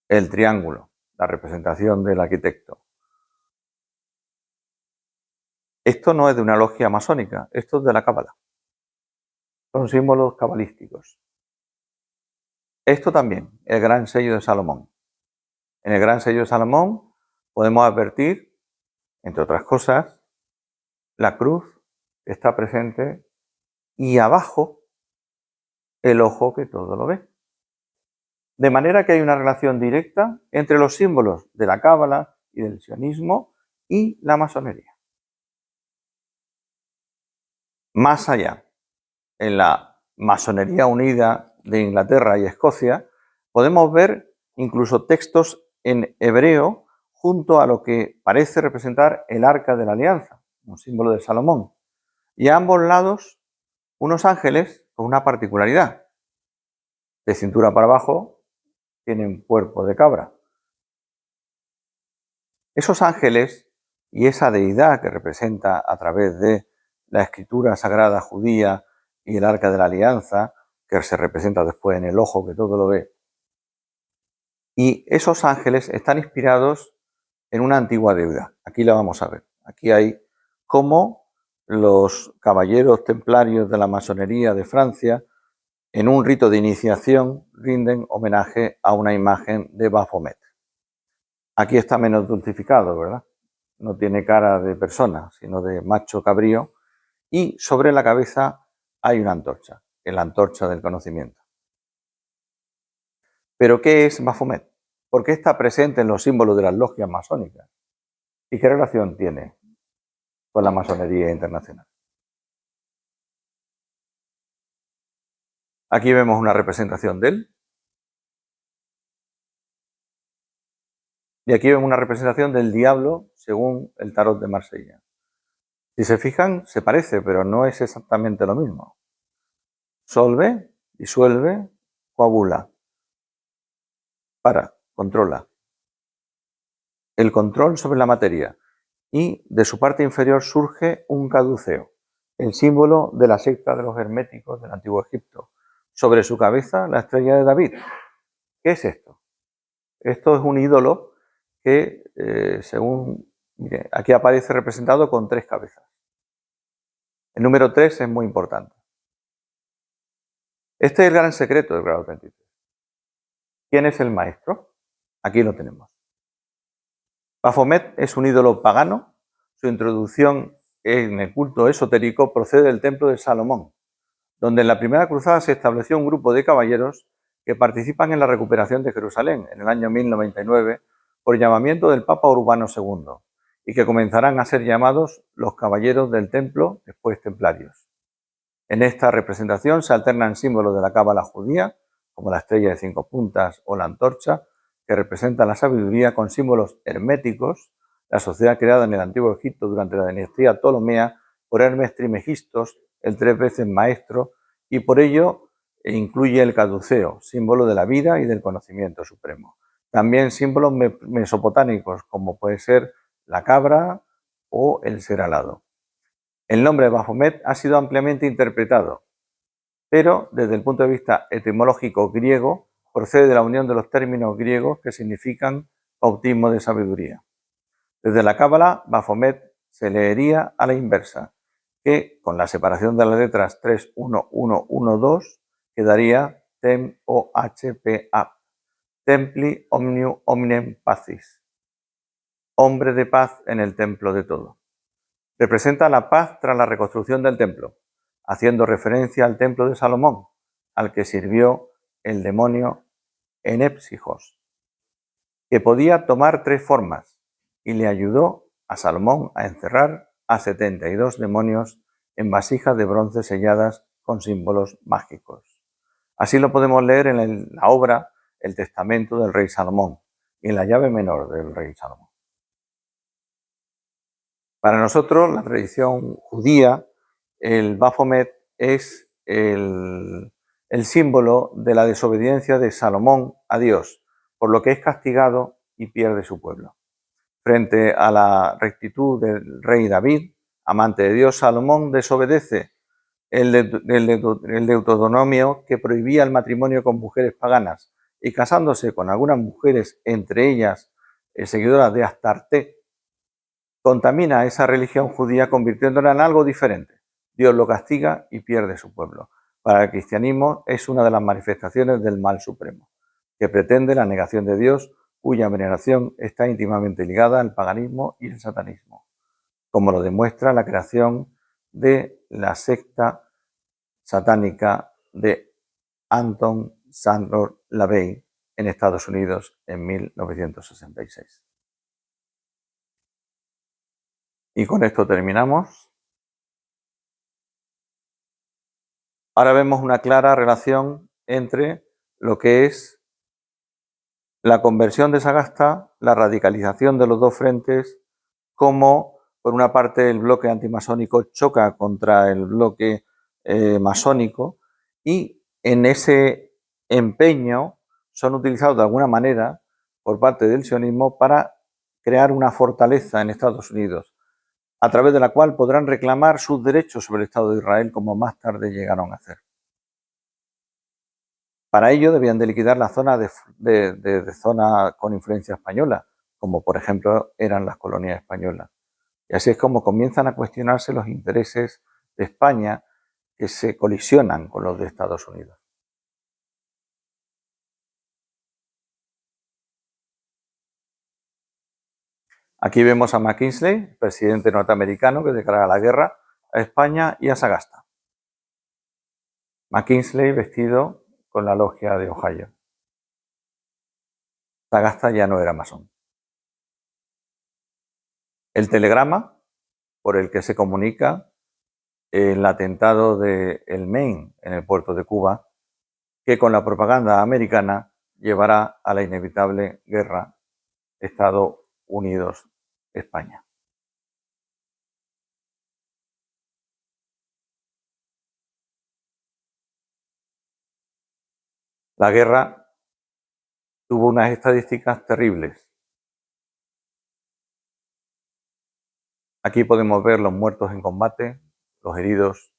Speaker 2: el triángulo, la representación del arquitecto. Esto no es de una logia masónica, esto es de la Cábala. Son símbolos cabalísticos. Esto también, el gran sello de Salomón. En el gran sello de Salomón podemos advertir, entre otras cosas, la cruz que está presente y abajo el ojo que todo lo ve. De manera que hay una relación directa entre los símbolos de la Cábala y del sionismo y la masonería. Más allá, en la Masonería Unida de Inglaterra y Escocia, podemos ver incluso textos en hebreo junto a lo que parece representar el Arca de la Alianza, un símbolo de Salomón. Y a ambos lados, unos ángeles con una particularidad. De cintura para abajo tienen cuerpo de cabra. Esos ángeles y esa deidad que representa a través de la escritura sagrada judía y el Arca de la Alianza, que se representa después en el ojo que todo lo ve, y esos ángeles están inspirados en una antigua deuda. Aquí la vamos a ver. Aquí hay cómo los caballeros templarios de la masonería de Francia, en un rito de iniciación, rinden homenaje a una imagen de Baphomet. Aquí está menos dulcificado, ¿verdad? No tiene cara de persona, sino de macho cabrío, y sobre la cabeza hay una antorcha, la antorcha del conocimiento. ¿Pero qué es Baphomet? ¿Por qué está presente en los símbolos de las logias masónicas? ¿Y qué relación tiene con la masonería internacional? Aquí vemos una representación de él. Y aquí vemos una representación del diablo según el tarot de Marsella. Si se fijan, se parece, pero no es exactamente lo mismo. Solve, disuelve, coagula. Controla. El control sobre la materia. Y de su parte inferior surge un caduceo, el símbolo de la secta de los herméticos del Antiguo Egipto. Sobre su cabeza, la estrella de David. ¿Qué es esto? Esto es un ídolo que, mire, aquí aparece representado con 3 cabezas. El número 3 es muy importante. Este es el gran secreto del grado 33. ¿Quién es el maestro? Aquí lo tenemos. Baphomet es un ídolo pagano. Su introducción en el culto esotérico procede del templo de Salomón, donde en la primera cruzada se estableció un grupo de caballeros que participan en la recuperación de Jerusalén en el año 1099 por llamamiento del Papa Urbano II y que comenzarán a ser llamados los caballeros del templo, después templarios. En esta representación se alternan símbolos de la cábala judía, como la estrella de 5 puntas o la antorcha, que representa la sabiduría, con símbolos herméticos, la sociedad creada en el Antiguo Egipto durante la dinastía Ptolomea por Hermes Trismegistos, el 3 veces maestro, y por ello incluye el caduceo, símbolo de la vida y del conocimiento supremo. También símbolos mesopotámicos, como puede ser la cabra o el ser alado. El nombre de Baphomet ha sido ampliamente interpretado, pero desde el punto de vista etimológico griego, procede de la unión de los términos griegos que significan bautismo de sabiduría. Desde la Cábala, Baphomet se leería a la inversa, que con la separación de las letras 3, 1, 1, 1, 2, quedaría Tem o H, P, A. templi omnium hominem pacis, hombre de paz en el templo de todo. Representa la paz tras la reconstrucción del templo, haciendo referencia al templo de Salomón, al que sirvió el demonio Enépsijos, que podía tomar 3 formas, y le ayudó a Salomón a encerrar a 72 demonios en vasijas de bronce selladas con símbolos mágicos. Así lo podemos leer en la obra El Testamento del Rey Salomón y en la llave menor del Rey Salomón. Para nosotros, la tradición judía, el Baphomet es el símbolo de la desobediencia de Salomón a Dios, por lo que es castigado y pierde su pueblo. Frente a la rectitud del rey David, amante de Dios, Salomón desobedece el Deuteronomio que prohibía el matrimonio con mujeres paganas y casándose con algunas mujeres, entre ellas seguidoras de Astarte, contamina a esa religión judía convirtiéndola en algo diferente. Dios lo castiga y pierde su pueblo. Para el cristianismo es una de las manifestaciones del mal supremo, que pretende la negación de Dios, cuya veneración está íntimamente ligada al paganismo y el satanismo, como lo demuestra la creación de la secta satánica de Anton Sandor Lavey en Estados Unidos en 1966. Y con esto terminamos. Ahora vemos una clara relación entre lo que es la conversión de Sagasta, la radicalización de los dos frentes, como por una parte el bloque antimasónico choca contra el bloque masónico y en ese empeño son utilizados de alguna manera por parte del sionismo para crear una fortaleza en Estados Unidos, a través de la cual podrán reclamar sus derechos sobre el Estado de Israel, como más tarde llegaron a hacer. Para ello debían de liquidar la zona de zona con influencia española, como por ejemplo eran las colonias españolas. Y así es como comienzan a cuestionarse los intereses de España que se colisionan con los de Estados Unidos. Aquí vemos a McKinley, presidente norteamericano, que declara la guerra a España y a Sagasta. McKinley vestido con la logia de Ohio. Sagasta ya no era masón. El telegrama por el que se comunica el atentado de El Maine en el puerto de Cuba, que con la propaganda americana llevará a la inevitable guerra Estados Unidos-España. La guerra tuvo unas estadísticas terribles. Aquí podemos ver los muertos en combate, los heridos,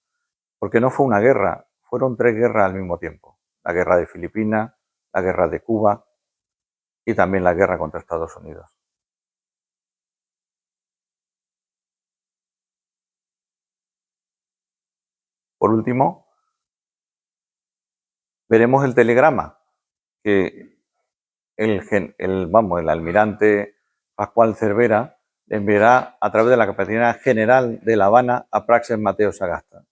Speaker 2: porque no fue una guerra, fueron 3 guerras al mismo tiempo. La guerra de Filipinas, la guerra de Cuba y también la guerra contra Estados Unidos. Por último, veremos el telegrama que el almirante Pascual Cervera le enviará a través de la Capitanía General de La Habana a Praxedes Mateo Sagasta.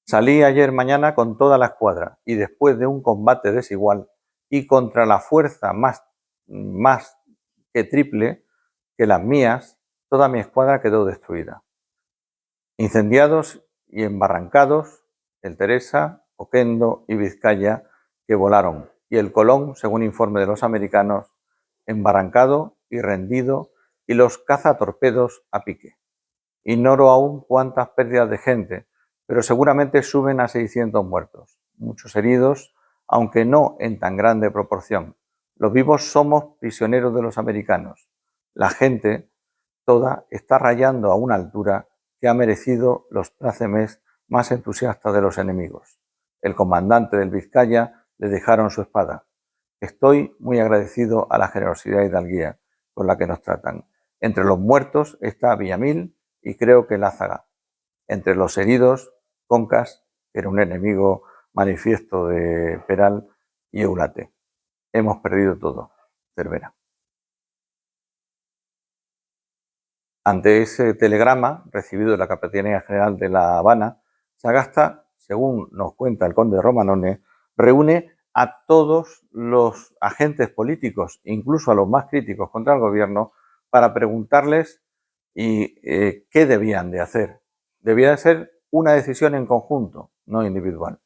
Speaker 2: Salí ayer mañana con toda la escuadra y después de un combate desigual y contra la fuerza más que triple que las mías, toda mi escuadra quedó destruida. Incendiados y embarrancados el Teresa, Oquendo y Vizcaya, que volaron, y el Colón, según informe de los americanos, embarrancado y rendido, y los cazatorpedos a pique. Ignoro aún cuántas pérdidas de gente, pero seguramente suben a 600 muertos, muchos heridos, aunque no en tan grande proporción. Los vivos somos prisioneros de los americanos. La gente toda está rayando a una altura que ha merecido los plácemes más entusiastas de los enemigos. El comandante del Vizcaya le dejaron su espada. Estoy muy agradecido a la generosidad hidalguía con la que nos tratan. Entre los muertos está Villamil y creo que Lázaga. Entre los heridos, Concas, que era un enemigo manifiesto de Peral, y Eulate. hemos perdido todo, Cervera. Ante ese telegrama recibido de la Capitanía General de La Habana, Sagasta, según nos cuenta el conde Romanone, reúne a todos los agentes políticos, incluso a los más críticos contra el gobierno, para preguntarles qué debían de hacer. Debía de ser una decisión en conjunto, no individual.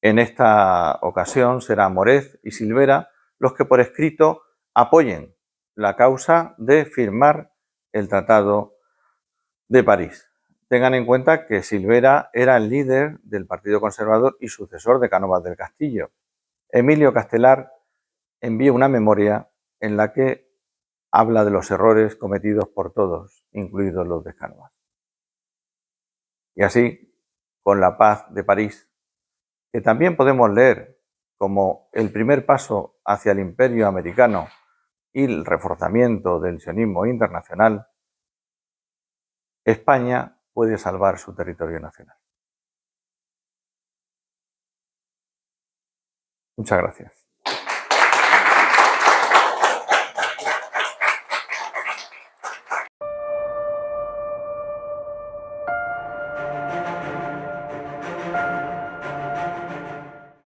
Speaker 2: En esta ocasión será Morez y Silvera los que por escrito apoyen la causa de firmar el Tratado de París. Tengan en cuenta que Silvera era el líder del Partido Conservador y sucesor de Cánovas del Castillo. Emilio Castelar envía una memoria en la que habla de los errores cometidos por todos, incluidos los de Cánovas. Y así, con la paz de París, que también podemos leer como el primer paso hacia el imperio americano y el reforzamiento del sionismo internacional, España puede salvar su territorio nacional. Muchas gracias.